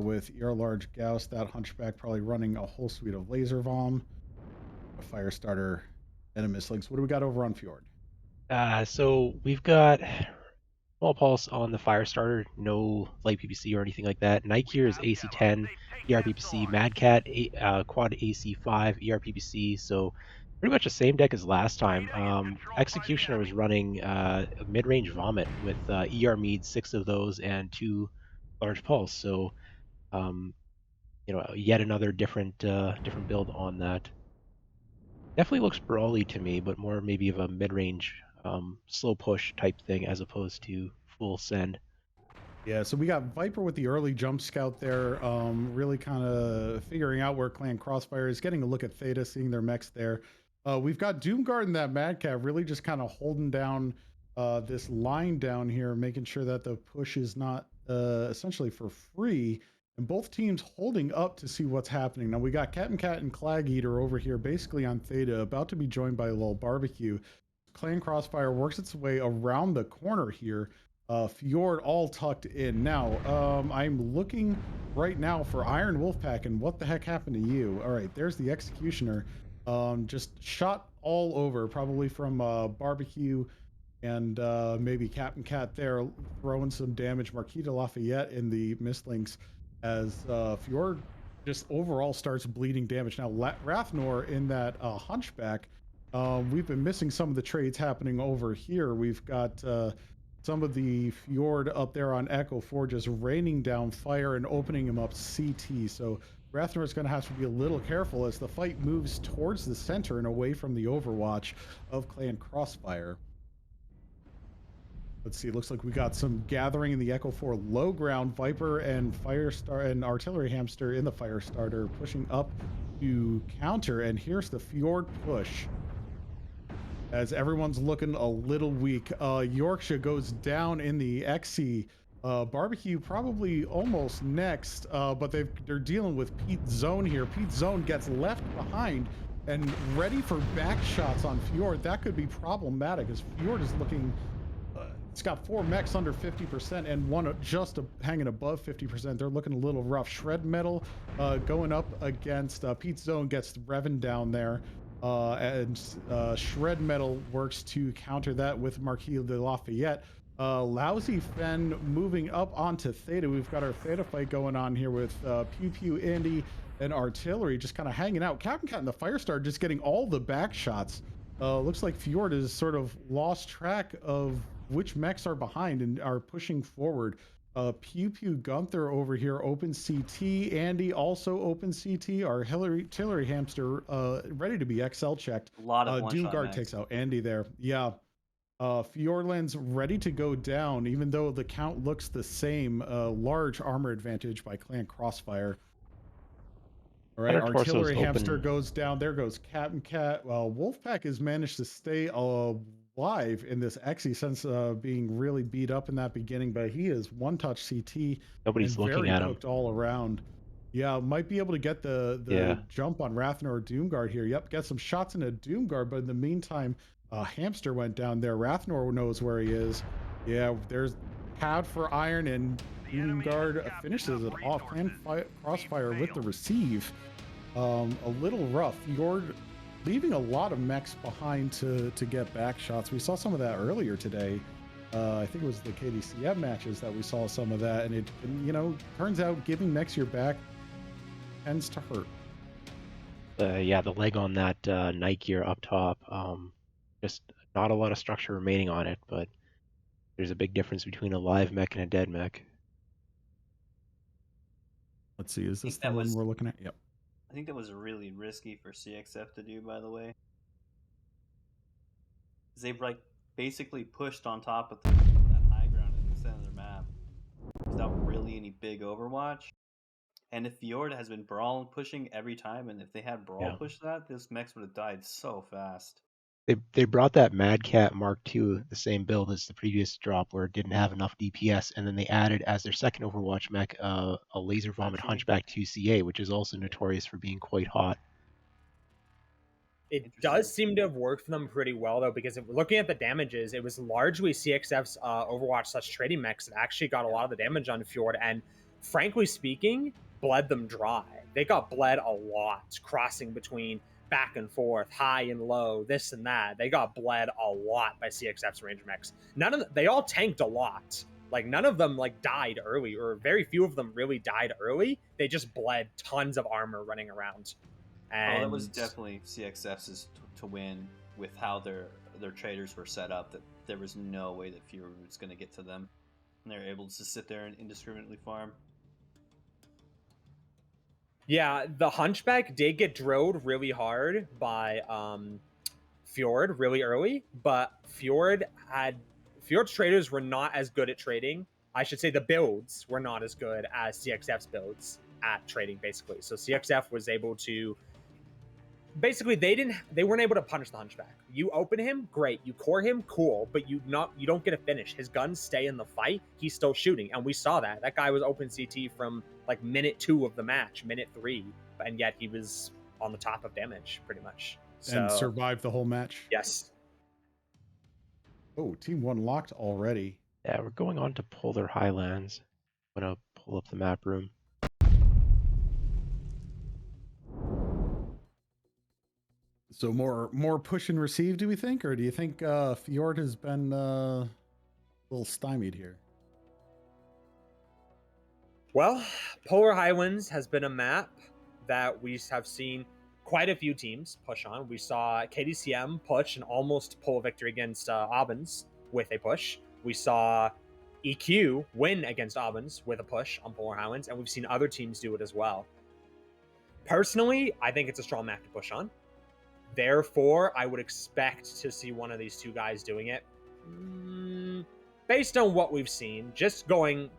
with ER Large Gauss. That Hunchback probably running a whole suite of Laser Bomb, a Firestarter, and a Mislinks. What do we got over on Fjord? So we've got small pulse on the Firestarter, no light PPC or anything like that. Night Gear is AC-10, ERPPC, Mad Cat, quad AC-5, ERPPC. So pretty much the same deck as last time. Executioner was running a mid-range Vomit with ER Mead, 6 of those, and 2 large pulse. So yet another different build on that. Definitely looks brawly to me, but more maybe of a mid-range slow push type thing as opposed to full send. Yeah, so we got Viper with the early jump scout there, really kind of figuring out where Clan Crossfire is, getting a look at Theta, seeing their mechs there. We've got Doomguard and that Mad Cat really just kind of holding down this line down here, making sure that the push is not essentially for free. And both teams holding up to see what's happening. Now we got Cat and Clag Eater over here basically on Theta, about to be joined by a little barbecue. Clan Crossfire works its way around the corner here. Fjord all tucked in. Now, I'm looking right now for Iron Wolfpack, and what the heck happened to you? All right, there's the Executioner. Just shot all over, probably from barbecue and maybe Captain Cat there, throwing some damage. Marquita Lafayette in the Mistlinks as Fjord just overall starts bleeding damage. Now, Rathnor in that Hunchback, we've been missing some of the trades happening over here. We've got some of the Fjord up there on Echo 4 just raining down fire and opening him up CT. So Rathnor is going to have to be a little careful as the fight moves towards the center and away from the overwatch of Clan Crossfire. Let's see, it looks like we got some gathering in the Echo 4 low ground. Viper and Firestar and Artillery Hamster in the Firestarter pushing up to counter. And here's the Fjord push as everyone's looking a little weak. Yorkshire goes down in the XE. Barbecue probably almost next, but they're dealing with Pete Zone here. Pete Zone gets left behind and ready for back shots on Fjord. That could be problematic as Fjord is looking It's got 4 mechs under 50% and one just hanging above 50%. They're looking a little rough. Shred Metal going up against Pete Zone gets Revan down there. And Shred Metal works to counter that with Marquis de Lafayette. Lousy Fen moving up onto Theta. We've got our Theta fight going on here with Pew Pew Andy and Artillery just kind of hanging out. Captain Cat and the Firestar just getting all the back shots. Looks like Fjord has sort of lost track of which mechs are behind and are pushing forward. Pew Pew Gunther over here, open CT. Andy also open CT. Our Artillery Hamster ready to be XL checked. A lot of one-shot Doomguard mechs. takes out Andy there. Yeah. Fjordland's ready to go down, even though the count looks the same. Large armor advantage by Clan Crossfire. All right, Center torso's Artillery Hamster open. goes down. There goes Captain Cat. Wolfpack has managed to stay alive in this Exy since being really beat up in that beginning, but he is one-touch CT Nobody's and looking very at him. cooked all around. Yeah, might be able to get the Yeah. jump on Rathner or Doomguard here. Yep, get some shots in a Doomguard, but in the meantime, Hamster went down there. Rathner knows where he is. Yeah, there's Pad for Iron, and Doomguard finishes it off. Clan Crossfire with the receive. A little rough. Fjord leaving a lot of mechs behind to get back shots. We saw some of that earlier today. I think it was the KDCM matches that we saw some of that, and turns out giving mechs your back tends to hurt. Yeah, the leg on that Night Gear up top, just not a lot of structure remaining on it, but there's a big difference between a live mech and a dead mech. Let's see, is this the that one was- we're looking at? Yep. I think that was really risky for CXF to do, by the way. 'Cause they've basically pushed on top of that high ground in the center of their map without really any big overwatch. And if Fjord has been Brawl pushing every time, and if they had Brawl push that, this mechs would have died so fast. They brought that Mad Cat Mark II, the same build as the previous drop, where it didn't have enough DPS, and then they added as their second Overwatch mech a Laser Vomit Hunchback 2CA, which is also notorious for being quite hot. It does seem to have worked for them pretty well, though, because if we're looking at the damages, it was largely CXF's Overwatch / trading mechs that actually got a lot of the damage on Fjord, and frankly speaking, bled them dry. They got bled a lot, crossing between back and forth, high and low, this and that. They got bled a lot by CXF's range mechs. They all tanked a lot. Like, none of them died early, or very few of them really died early. They just bled tons of armor running around. And that was definitely CXF's to win with how their traders were set up. That there was no way that Fjord was going to get to them, and they're able to sit there and indiscriminately farm. Yeah, the Hunchback did get drilled really hard by Fjord really early, but Fjord's traders were not as good at trading. I should say the builds were not as good as CXF's builds at trading, basically. So CXF was able to basically they weren't able to punish the Hunchback. You open him, great. You core him, cool, but you don't get a finish. His guns stay in the fight. He's still shooting, and we saw that. That guy was open CT from minute 2 of the match, minute 3, and yet he was on the top of damage pretty much. And survived the whole match. Yes. Oh, team 1 locked already. Yeah, we're going on to Polar Highlands. I'm gonna pull up the map room. So more push and receive, do we think, or do you think Fjord has been a little stymied here? Well, Polar Highlands has been a map that we have seen quite a few teams push on. We saw KDCM push and almost pull a victory against Aubens with a push. We saw EQ win against Aubens with a push on Polar Highlands, and we've seen other teams do it as well. Personally, I think it's a strong map to push on. Therefore, I would expect to see one of these two guys doing it. Based on what we've seen, just going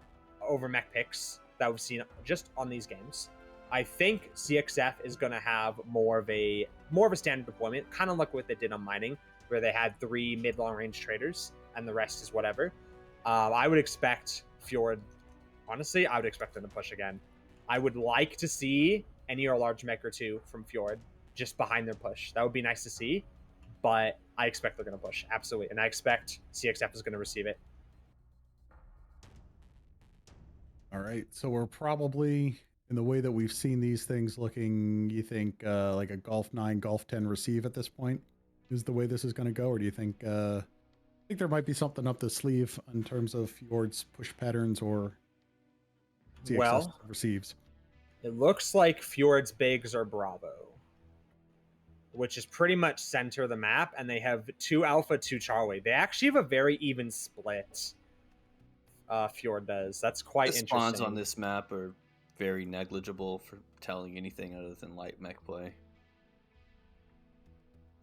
over mech picks that we've seen just on these games, I think CXF is going to have more of a standard deployment, kind of like what they did on mining, where they had 3 mid-long range traders and the rest is whatever. I would expect Fjord, honestly, I would expect them to push again. I would like to see any or large mech or 2 from Fjord just behind their push. That would be nice to see, but I expect they're going to push, absolutely. And I expect CXF is going to receive it. right. So we're probably in the way that we've seen these things looking, you think like a Golf 9, Golf 10 receive at this point is the way this is going to go? Or do you think there might be something up the sleeve in terms of Fjord's push patterns or CXS Well, receives? it looks like Fjord's bigs are Bravo, which is pretty much center of the map, and they have 2 Alpha, 2 Charlie. They actually have a very even split. Fjord does. That's quite The interesting. spawns on this map are very negligible for telling anything other than light mech play.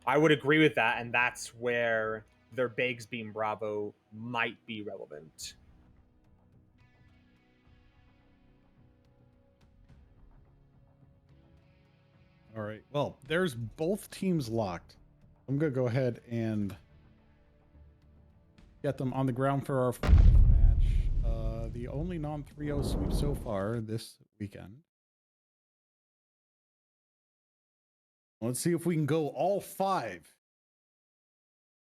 I would agree with that, and that's where their bigs being Bravo might be relevant. All right. Well, there's both teams locked. I'm going to go ahead and get them on the ground for our first match. The only non-3-0 sweep so far this weekend. Let's see if we can go all 5.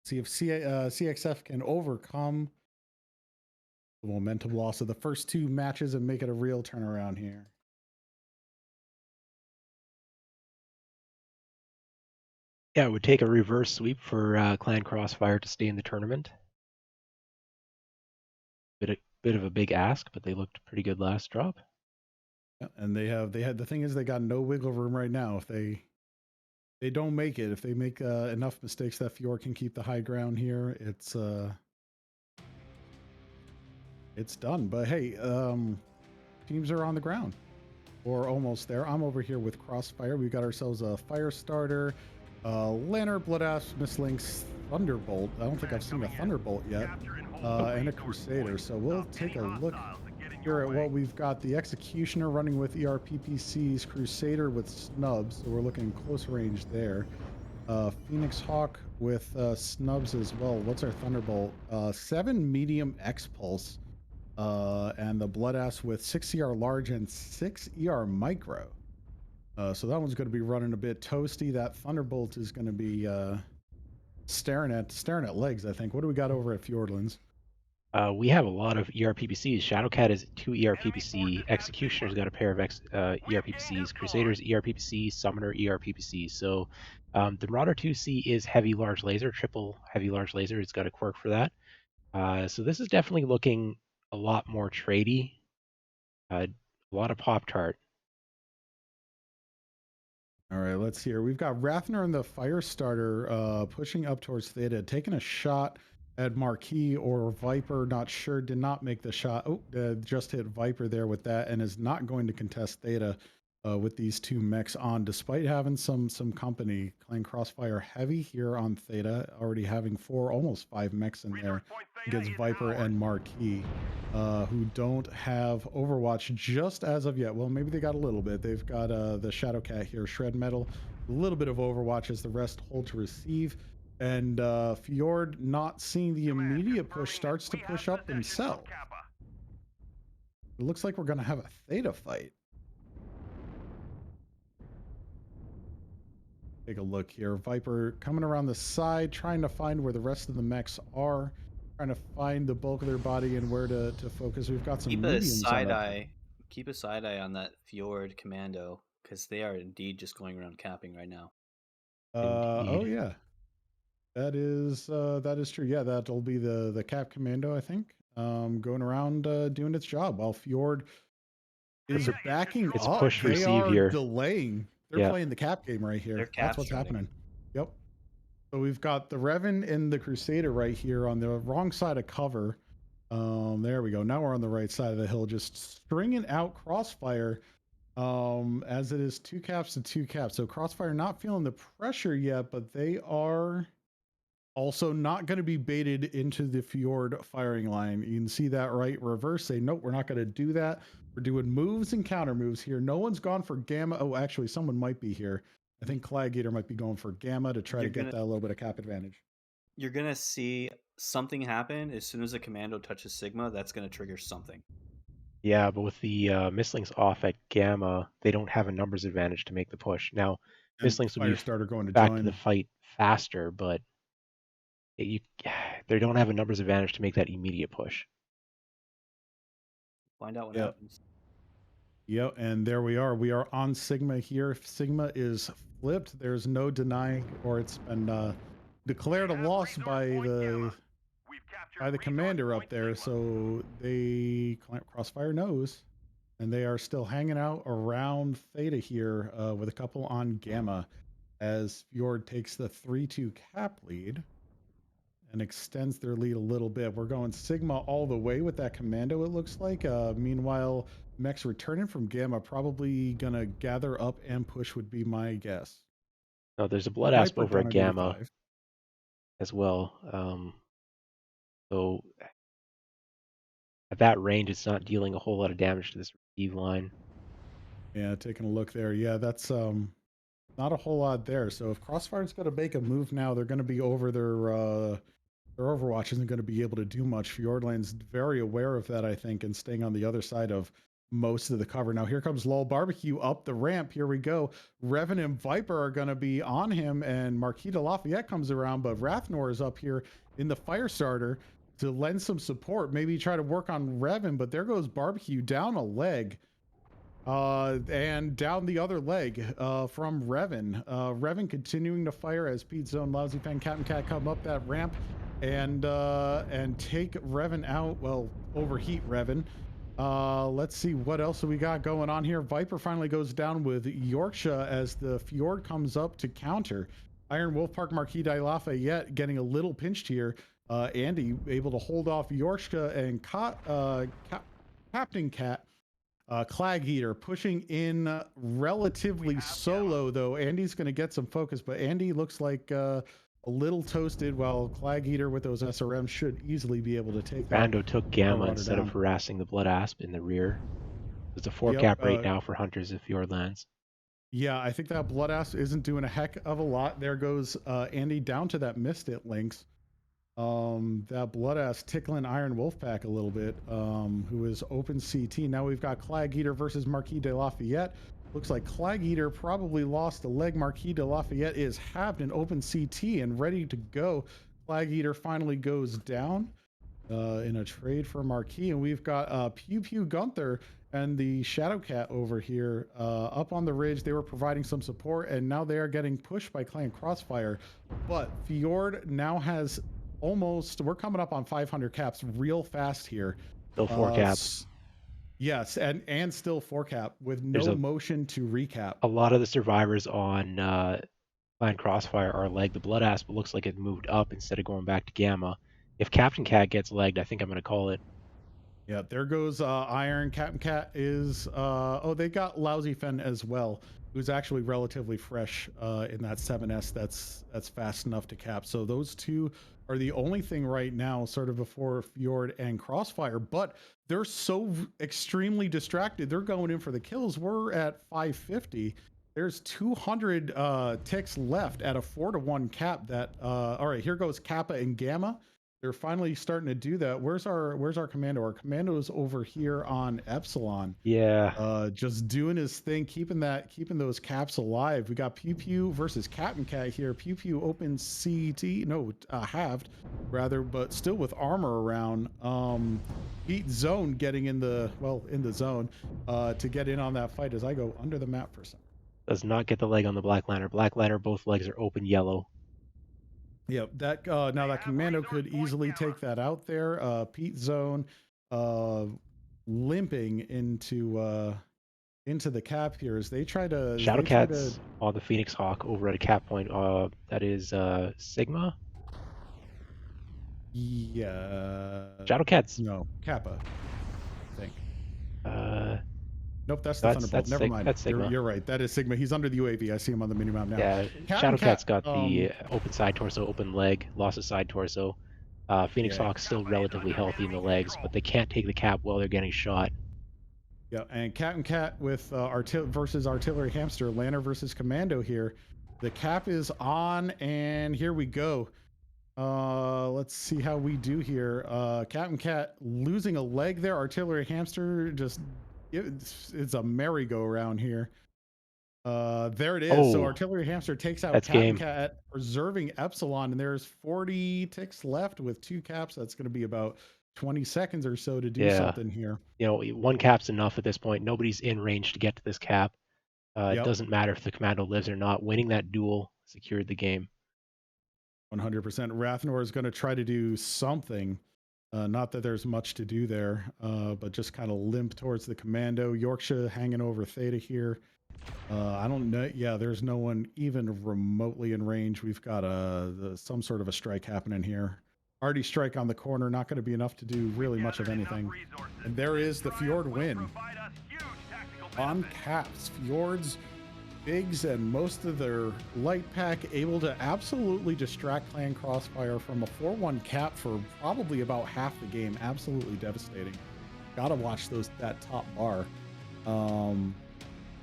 See if CXF can overcome the momentum loss of the first 2 matches and make it a real turnaround here. Yeah, it would take a reverse sweep for Clan Crossfire to stay in the tournament. Bit of a big ask, but they looked pretty good last drop. Yeah, and they had the thing is they got no wiggle room right now. If they don't make it, if they make enough mistakes that Fjord can keep the high ground here, it's done. But hey, teams are on the ground or almost there. I'm over here with Crossfire. We've got ourselves a Fire Starter, Lanner, Bloodass, Mislinks, Thunderbolt. I don't think I've seen a Thunderbolt yet, and a Crusader. So we'll take a look here at what we've got. The Executioner running with ERPPCs, Crusader with Snubs. So we're looking close range there. Phoenix Hawk with Snubs as well. What's our Thunderbolt? 7 medium X Pulse. And the Bloodass with 6 ER large and 6 ER micro. So that one's going to be running a bit toasty. That Thunderbolt is going to be staring at legs, I think. What do we got over at Fjordlands? We have a lot of ERPPCs. Shadowcat is 2 ERPPC. Executioner's got a pair of ERPPCs. Crusader's ERPPC. Summoner ERPPC. So the Marauder 2C is heavy large laser, triple heavy large laser. It's got a quirk for that. So this is definitely looking a lot more tradey. A lot of Pop-Tart. All right, let's hear. We've got Rathner and the Firestarter pushing up towards Theta, taking a shot at Marquis or Viper. Not sure, did not make the shot. Oh, just hit Viper there with that and is not going to contest Theta with these 2 mechs on, despite having some company. Clan Crossfire heavy here on Theta, already having 4, almost 5 mechs in there against Viper and Marquis. Who don't have Overwatch just as of yet. Well, maybe they got a little bit. They've got the Shadowcat here, Shred Metal, a little bit of Overwatch as the rest hold to receive. And Fjord, not seeing the immediate push, starts to push up himself. It looks like we're going to have a Theta fight. Take a look here. Viper coming around the side, trying to find where the rest of the mechs are. Trying to find the bulk of their body and where to focus. We've got some Keep a mediums side on eye. Keep a side eye on that Fjord commando because they are indeed just going around capping right now. Oh yeah, that is true. Yeah, that'll be the Cap Commando, I think, going around doing its job while Fjord is backing It's up. push They receive are here. delaying. They're Yeah. playing the cap game right here. They're That's what's cap happening. Yep. So we've got the Revan and the Crusader right here on the wrong side of cover. There we go. Now we're on the right side of the hill, just stringing out Crossfire. As it is 2 caps to 2 caps. So Crossfire not feeling the pressure yet, but they are also not going to be baited into the Fjord firing line. You can see that right. Reverse, say, nope, we're not going to do that. We're doing moves and counter moves here. No one's gone for Gamma. Oh, actually, someone might be here. I think Clagator might be going for Gamma to try to get that a little bit of cap advantage. You're going to see something happen as soon as a commando touches Sigma. That's going to trigger something. Yeah, but with the Mistlings off at Gamma, they don't have a numbers advantage to make the push. Now, Mistlings will be Firestarter going to back join to the fight faster, but they don't have a numbers advantage to make that immediate push. Find out what Yep. happens. Yep, and there we are. We are on Sigma here. Sigma is flipped. There's no denying, or it's been declared a loss by the commander up there. So Crossfire knows, and they are still hanging out around Theta here with a couple on Gamma, as Fjord takes the 3-2 cap lead and extends their lead a little bit. We're going Sigma all the way with that commando, it looks like. Meanwhile, mechs returning from Gamma probably gonna gather up and push would be my guess. No, there's a Blood Asp Viper over down at on Gamma 85. as well. So at that range, it's not dealing a whole lot of damage to this receive line. Yeah, taking a look there. Yeah, that's not a whole lot there. So if Crossfire's gonna make a move now, they're gonna be over their Overwatch isn't going to be able to do much. Fjordland's very aware of that, I think, and staying on the other side of most of the cover. Now here comes Lol Barbecue up the ramp. Here we go. Revan and Viper are going to be on him, and Marquis de Lafayette comes around, but Rathnor is up here in the fire starter to lend some support. Maybe try to work on Revan, but there goes Barbecue down a leg. And down the other leg from Revan. Revan continuing to fire as Pete Zone, Lousy Fan, Captain Cat come up that ramp and take Revan out. Well, overheat Revan. Let's see what else we got going on here. Viper finally goes down with Yorkshire as the Fjord comes up to counter. Iron Wolf Park Marquis de Lafayette getting a little pinched here. Andy able to hold off Yorkshire and Captain Cat. Clag Eater pushing in relatively solo, though. Andy's going to get some focus, but Andy looks like a little toasted, while Clag Eater with those SRMs should easily be able to take that. Rando took Gamma Marauder instead down. of harassing the Blood Asp in the rear. There's a 4 Yep, cap right now for Hunters if Fjordlands. Yeah, I think that Blood Asp isn't doing a heck of a lot. There goes Andy down to that Mistit links. That Blood Ass tickling Iron Wolfpack a little bit, who is open CT. Now we've got Clag Eater versus Marquis de Lafayette. Looks like Clag Eater probably lost a leg. Marquis de Lafayette is halved in open CT and ready to go. Clag Eater finally goes down in a trade for Marquis, and we've got Pew Pew Gunther and the Shadow Cat over here up on the ridge. They were providing some support, and now they are getting pushed by Clan Crossfire. But Fjord now has we're coming up on 500 caps real fast here. Still 4 caps. Yes, and still 4 cap with no motion to recap. A lot of the survivors on Clan Crossfire are legged. The Blood Asp looks like it moved up instead of going back to Gamma. If Captain Cat gets legged, I think I'm going to call it. Yeah, there goes Iron. Captain Cat is they got Lousy Fen as well, who's actually relatively fresh in that 7S that's fast enough to cap. So those two are the only thing right now sort of before Fjord and Crossfire, but they're so extremely distracted. They're going in for the kills. We're at 550. There's 200 ticks left at a 4-1 cap. That all right, here goes Kappa and Gamma. They're finally starting to do that. Where's our commando? Our commando is over here on Epsilon. Yeah. Just doing his thing, keeping those caps alive. We got Pew Pew versus Captain Cat here. Pew Pew open CT, halved rather, but still with armor around. Beat Zone getting in the zone to get in on that fight as I go under the map for a second. Does not get the leg on the Black Lantern. Black Lantern, both legs are open yellow. Yeah, that now that commando could easily take that out there. Pete Zone limping into the cap here as they try to Shadowcat's on the Phoenix Hawk over at a cap point. That is Sigma. Yeah. Shadowcat's Kappa, I think. Nope, that's the That's Thunderbolt. Never mind. That's Sigma. You're right. That is Sigma. He's under the UAV. I see him on the minimap now. Yeah, Shadowcat's got the open side torso, open leg, loss of side torso. Phoenix Hawk's still relatively healthy in the legs, but they can't take the cap while they're getting shot. Yeah, and Captain Cat with versus Artillery Hamster, Lanner versus Commando here. The cap is on, and here we go. Let's see how we do here. Captain Cat losing a leg there. Artillery Hamster it's a merry-go-round here. There it is. Oh, so Artillery Hamster takes out Captain Cat, preserving Epsilon, and there's 40 ticks left with 2 caps. That's going to be about 20 seconds or so to do Yeah. something here. You know, one cap's enough at this point. Nobody's in range to get to this cap. It Yep. doesn't matter if the commando lives or not. Winning that duel secured the game. 100%. Rathnor is going to try to do something. Not that there's much to do there, but just kind of limp towards the commando. Yorkshire hanging over Theta here. I don't know. Yeah, there's no one even remotely in range. We've got some sort of a strike happening here. Artie strike on the corner, not going to be enough to do really much of anything. And there is the Fjord win. On caps, Fjords, Bigs, and most of their light pack able to absolutely distract Clan Crossfire from a 4-1 cap for probably about half the game. Absolutely devastating. Gotta watch that top bar.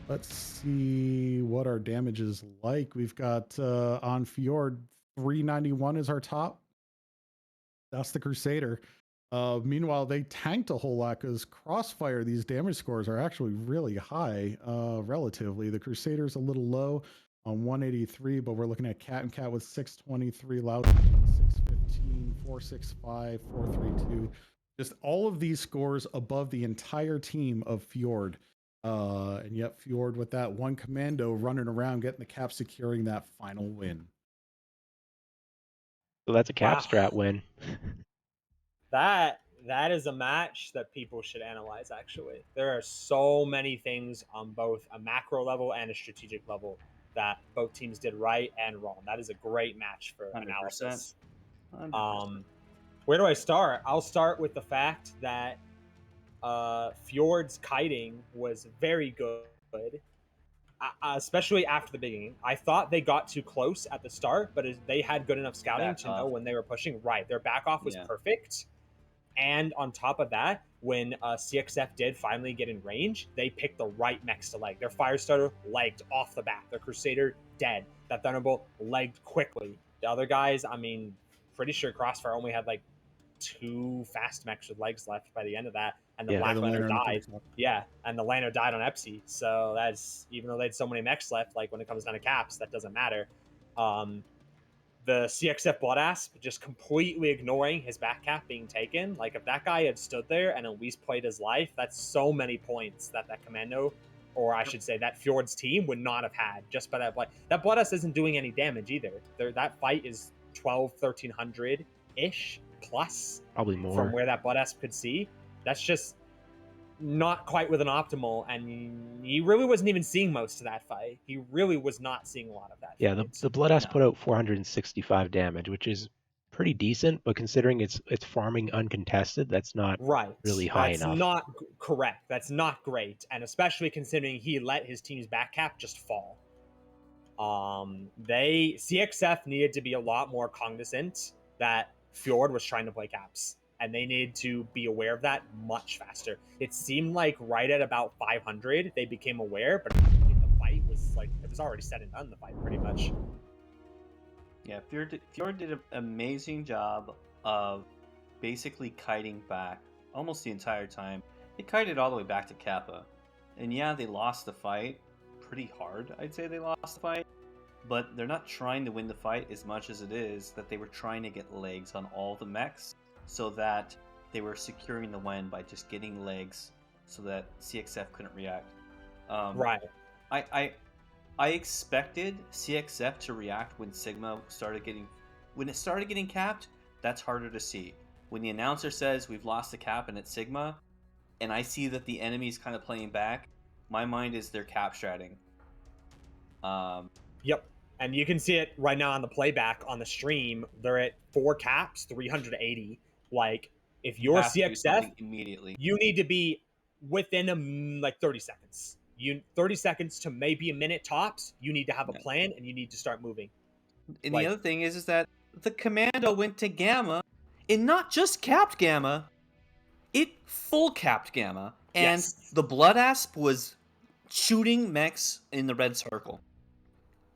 Let's see what our damage is like. We've got on Fjord 391 is our top. That's the Crusader. Meanwhile, they tanked a whole lot because Crossfire, these damage scores are actually really high relatively. The Crusader's a little low on 183, but we're looking at Cat and Cat with 623, Loud 615, 465, 432. Just all of these scores above the entire team of Fjord. And yet Fjord with that one commando running around getting the cap, securing that final win. So that's a cap Wow. strat win. That is a match that people should analyze. Actually, there are so many things on both a macro level and a strategic level that both teams did right and wrong. That is a great match for 100%. analysis. 100%. Where do I start? I'll start with the fact that Fjord's kiting was very good, especially after the beginning. I thought they got too close at the start, but they had good enough scouting to know when they were pushing. Right, their back off was perfect. And on top of that, when CXF did finally get in range, they picked the right mechs to leg. Their Firestarter legged off the bat. Their Crusader dead. That Thunderbolt legged quickly. The other guys, I mean, pretty sure Crossfire only had like 2 fast mechs with legs left by the end of that, and the Black Lantern died. Yeah, and the Lantern died on Epsi. So that's, even though they had so many mechs left, like when it comes down to caps, that doesn't matter. The CXF Bloodasp just completely ignoring his back cap being taken. Like, if that guy had stood there and at least played his life, that's so many points that commando, or I should say that Fjord's team, would not have had just by that blood. That Bloodasp isn't doing any damage either. That fight is 1,300-ish plus. Probably more. From where that Bloodasp could see. That's just not quite with an optimal, and he really wasn't even seeing most of that fight. He really was not seeing a lot of that. Yeah, the Bloodasp put out 465 damage, which is pretty decent, but considering it's farming uncontested, that's not really high enough. That's not correct. That's not great, and especially considering he let his team's back cap just fall. CXF needed to be a lot more cognizant that Fjord was trying to play caps, and they needed to be aware of that much faster. It seemed like right at about 500 they became aware, but the fight was like, it was already said and done, the fight pretty much. Yeah, Fjord did an amazing job of basically kiting back almost the entire time. They kited all the way back to Kappa, and yeah, they lost the fight pretty hard. I'd say they lost the fight, but they're not trying to win the fight as much as it is that they were trying to get legs on all the mechs, so that they were securing the win by just getting legs so that CXF couldn't react. Right. I expected CXF to react when Sigma started getting capped. That's harder to see. When the announcer says we've lost the cap and it's Sigma, and I see that the enemy's kind of playing back, my mind is they're cap stratting. Yep. And you can see it right now on the playback on the stream. They're at 4 caps, 380. Like, if you're CXF, immediately, you need to be within 30 seconds. 30 seconds to maybe a minute tops. You need to have a plan, and you need to start moving. And the other thing is that the commando went to Gamma, and not just capped Gamma, it full capped Gamma, and the Bloodasp was shooting mechs in the red circle.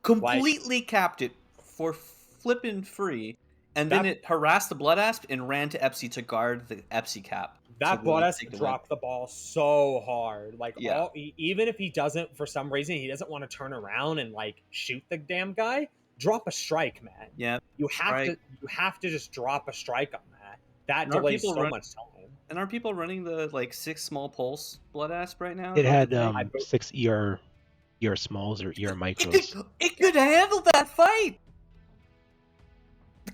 Completely capped it for flipping free, and then it harassed the Bloodasp and ran to Epsi to guard the Epsi cap. That Bloodasp dropped the ball so hard. Like, even if he doesn't, for some reason, he doesn't want to turn around and like shoot the damn guy, drop a strike, man. Yeah, you have to just drop a strike on that. that And are delays people so run- much time. And are people running the like 6 small pulse blood asp right now? It had I- 6 ER smalls or ER It micros. could handle that fight.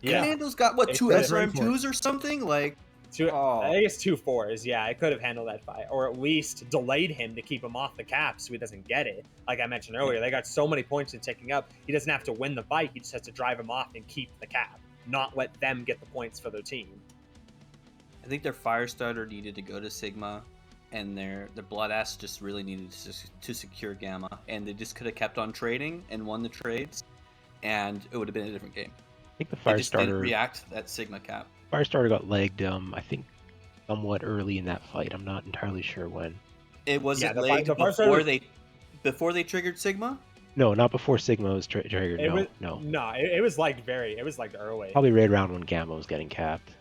Yeah, Commando's got what, It 2 could. SRM2s or something? Like, I think it's 2 4s. Yeah, it could have handled that fight, or at least delayed him to keep him off the cap so he doesn't get it. Like I mentioned earlier, they got so many points in ticking up. He doesn't have to win the fight. He just has to drive him off and keep the cap, not let them get the points for their team. I think their fire starter needed to go to Sigma, and their blood ass just really needed to secure Gamma, and they just could have kept on trading and won the trades, and it would have been a different game. I think the They fire just didn't starter react to that Sigma cap. got legged. I think somewhat early in that fight. I'm not entirely sure when. It wasn't the laid fire starter- before they triggered Sigma. No, not before Sigma was triggered. No. It was like early. Probably right around when Gamma was getting capped.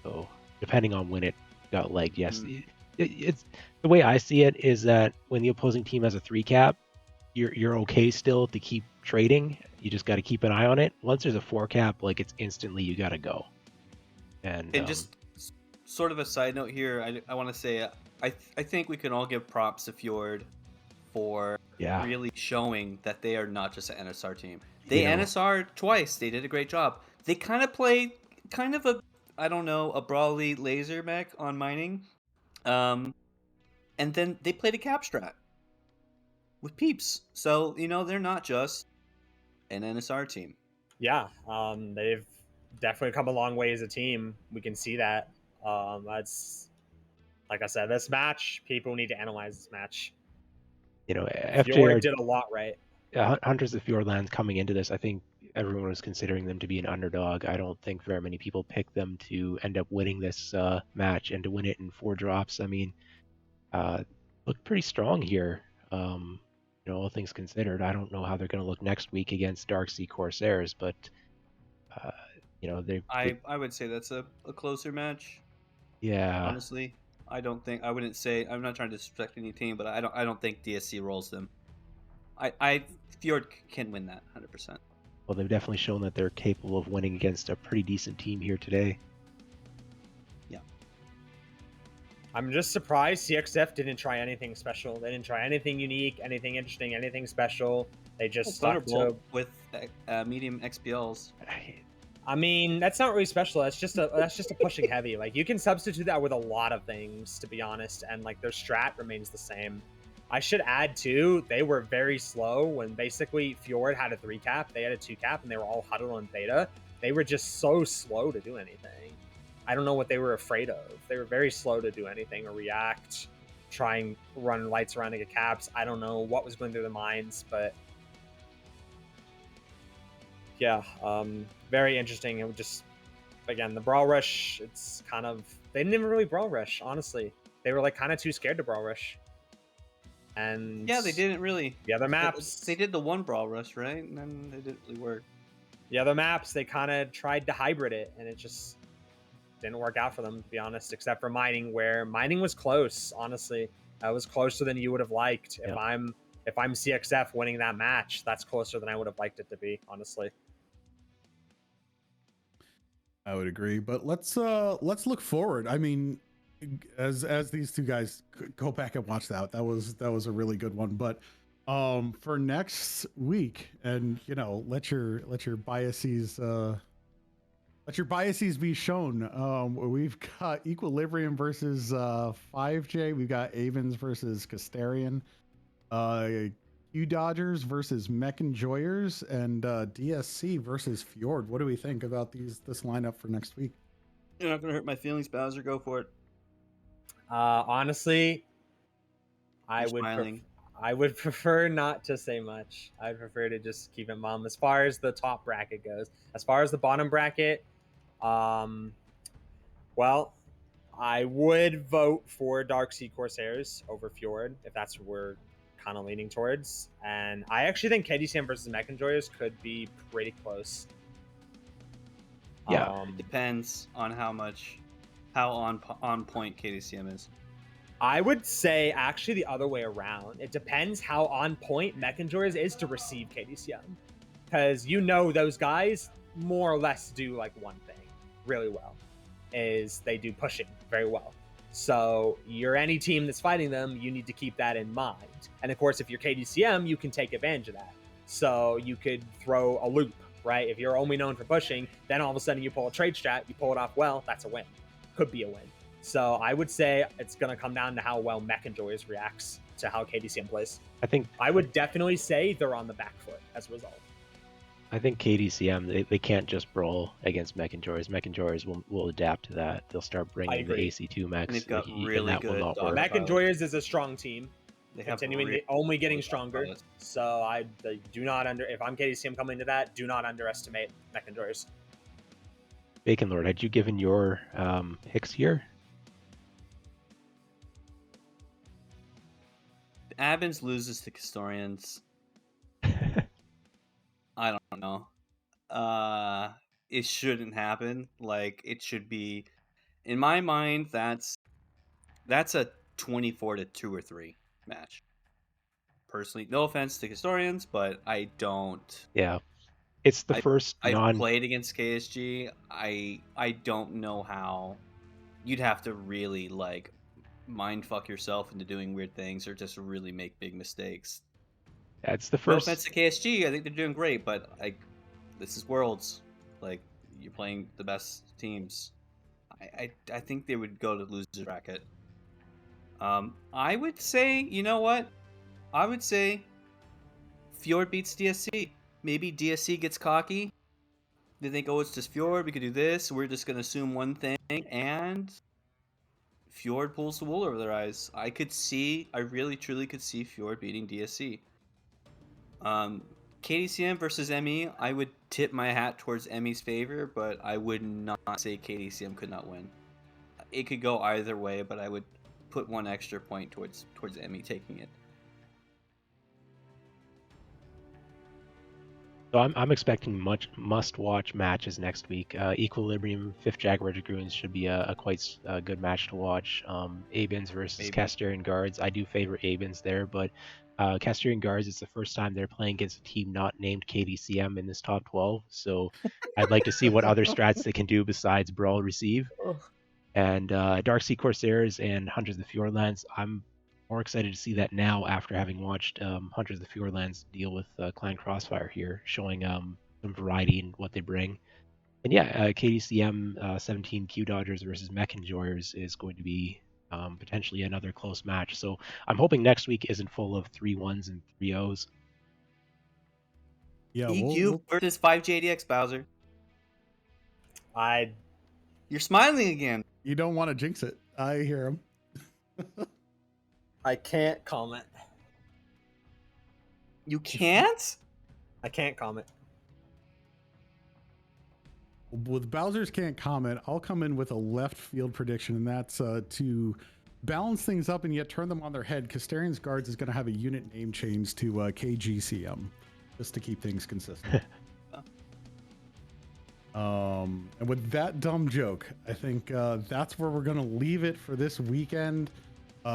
So depending on when it got legged, yes. Mm. It's the way I see it is that when the opposing team has a 3 cap, you're okay still to keep trading. You just got to keep an eye on it. Once there's a 4 cap, like it's instantly you got to go. And just sort of a side note here, I want to say I think we can all give props to Fjord for really showing that they are not just an NSR team. They NSR twice. They did a great job. They kind of played a brawly laser mech on mining. And then they played a cap strat with peeps. So, they're not just an NSR team. Yeah, they've definitely come a long way as a team. We can see that. That's, like I said, this match, people need to analyze this match. FJR Fjord did a lot right. Hunters of Fjordlands coming into this, I think everyone was considering them to be an underdog. I don't think very many people picked them to end up winning this match and to win it in 4 drops. I mean, look pretty strong here. All things considered, I don't know how they're going to look next week against Darksea Corsairs, but I would say that's a closer match. Yeah. Honestly, I'm not trying to disrespect any team, but I don't think DSC rolls them. Fjord can win that 100%. Well, they've definitely shown that they're capable of winning against a pretty decent team here today. Yeah. I'm just surprised CXF didn't try anything special. They didn't try anything unique, anything interesting, anything special. They just stuck to with medium XPLs. I mean, that's not really special. That's just a pushing heavy. Like, you can substitute that with a lot of things, to be honest, and like their strat remains the same. I should add too, they were very slow when basically Fjord had a 3 cap, they had a 2 cap, and they were all huddled on beta. They were just so slow to do anything. I don't know what they were afraid of. They were very slow to do anything or react, try and run lights around to get caps. I don't know what was going through their minds, but yeah, very interesting. It would just, again, the Brawl Rush, it's kind of, they didn't even really Brawl Rush, honestly. They were like kind of too scared to Brawl Rush. And yeah, they didn't really. The other maps, they did the one Brawl Rush, right? And then they didn't really work. The other maps, they kind of tried to hybrid it, and it just didn't work out for them, to be honest, except for mining, where mining was close, honestly. It was closer than you would have liked. Yeah. If I'm CXF winning that match, that's closer than I would have liked it to be, honestly. I would agree, but let's look forward. I mean, as these two guys go back and watch that was a really good one. But for next week, and let your biases be shown. We've got Equilibrium versus 5J. We've got Avens versus Casterian. Q Dodgers versus Mech Enjoyers, and DSC versus Fjord. What do we think about this lineup for next week? You're not gonna hurt my feelings, Bowser. Go for it. Honestly, I smiling. I would prefer not to say much. I'd prefer to just keep it mum. As far as the top bracket goes, as far as the bottom bracket, well, I would vote for Darksea Corsairs over Fjord if that's what we're kind of leaning towards. And I actually think KDCM versus Mech Enjoyers could be pretty close. Yeah. It depends on how on point KDCM is. I would say actually the other way around. It depends how on point Mech Enjoyers is to receive KDCM. Because those guys more or less do like one thing really well. is they do pushing very well. So you're any team that's fighting them, you need to keep that in mind. And of course, if you're KDCM, you can take advantage of that. So you could throw a loop, right? If you're only known for pushing, then all of a sudden you pull a trade strat, you pull it off well, that's a win. Could be a win. So I would say it's going to come down to how well Mech Enjoyers reacts to how KDCM plays. I would definitely say they're on the back foot as a result. I think KDCM, they can't just brawl against Mech Enjoyers. Mech Enjoyers will adapt to that. They'll start bringing the AC2 mechs. And they've got and really that will good not dog work. Mech Enjoyers is a strong team. They have Continuing really only getting good stronger. pilots. So I do not if I'm KDCM coming into that, do not underestimate Mech Enjoyers. Bacon Lord, had you given your picks here? Abins loses to Castorians. I don't know. It shouldn't happen. Like, it should be, in my mind, that's a 24-2 or 3 match. Personally, no offense to Castorians, but I don't. Yeah, it's the first I've played against KSG. I don't know how. You'd have to really like mind fuck yourself into doing weird things or just really make big mistakes. It's the No first. offense to KSG, I think they're doing great, but like, this is Worlds. Like, you're playing the best teams. I think they would go to the loser bracket. I would say, you know what? I would say Fjord beats DSC. Maybe DSC gets cocky. They think, oh, it's just Fjord. We could do this. We're just gonna assume one thing, and Fjord pulls the wool over their eyes. I really truly could see Fjord beating DSC. KDCM versus ME, I would tip my hat towards ME's favor, but I would not say KDCM could not win. It could go either way, but I would put one extra point towards ME taking it. So I'm expecting much must-watch matches next week. Equilibrium, 5th Jaguar Dragoons should be a quite good match to watch. Abins versus Casterian Guards. I do favor Abins there, but Casterian Guards, it's the first time they're playing against a team not named KDCM in this top 12. So I'd like to see what other strats they can do besides Brawl Receive. And Darksea Corsairs and Hunters of the Fjordlands, I'm more excited to see that now after having watched Hunters of the Fjordlands deal with Clan Crossfire here, showing some variety in what they bring. And yeah, KDCM 17 Q Dodgers versus Mech Enjoyers is going to be potentially another close match. So I'm hoping next week isn't full of 3-1s and 3-0s. Yeah, EQ versus 5JDX Bowser. You're smiling again. You don't want to jinx it. I hear him. I can't comment. You can't? I can't comment. With Bowser's can't comment, I'll come in with a left field prediction, and that's to balance things up and yet turn them on their head. Casterian's Guards is going to have a unit name change to KGCM, just to keep things consistent. And with that dumb joke, I think that's where we're going to leave it for this weekend.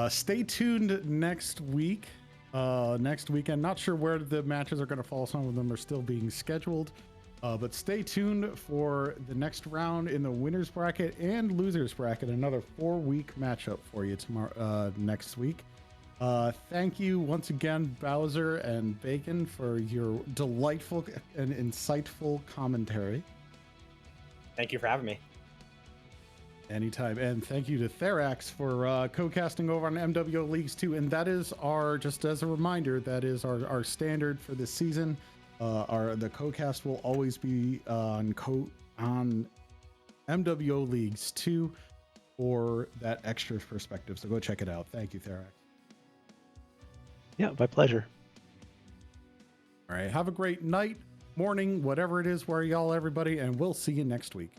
Stay tuned next week. Next weekend, not sure where the matches are going to fall. Some of them are still being scheduled. But stay tuned for the next round in the winners bracket and losers bracket. Another 4-week matchup for you tomorrow, next week. Thank you once again, Bowser and Bacon, for your delightful and insightful commentary. Thank you for having me. Anytime. And thank you to Therax for co-casting over on MWO Leagues 2. And that is just as a reminder, that is our standard for this season. The co-cast will always be on MWO Leagues 2 for that extra perspective. So go check it out. Thank you, Therax. Yeah, my pleasure. All right. Have a great night, morning, whatever it is where y'all, everybody, and we'll see you next week.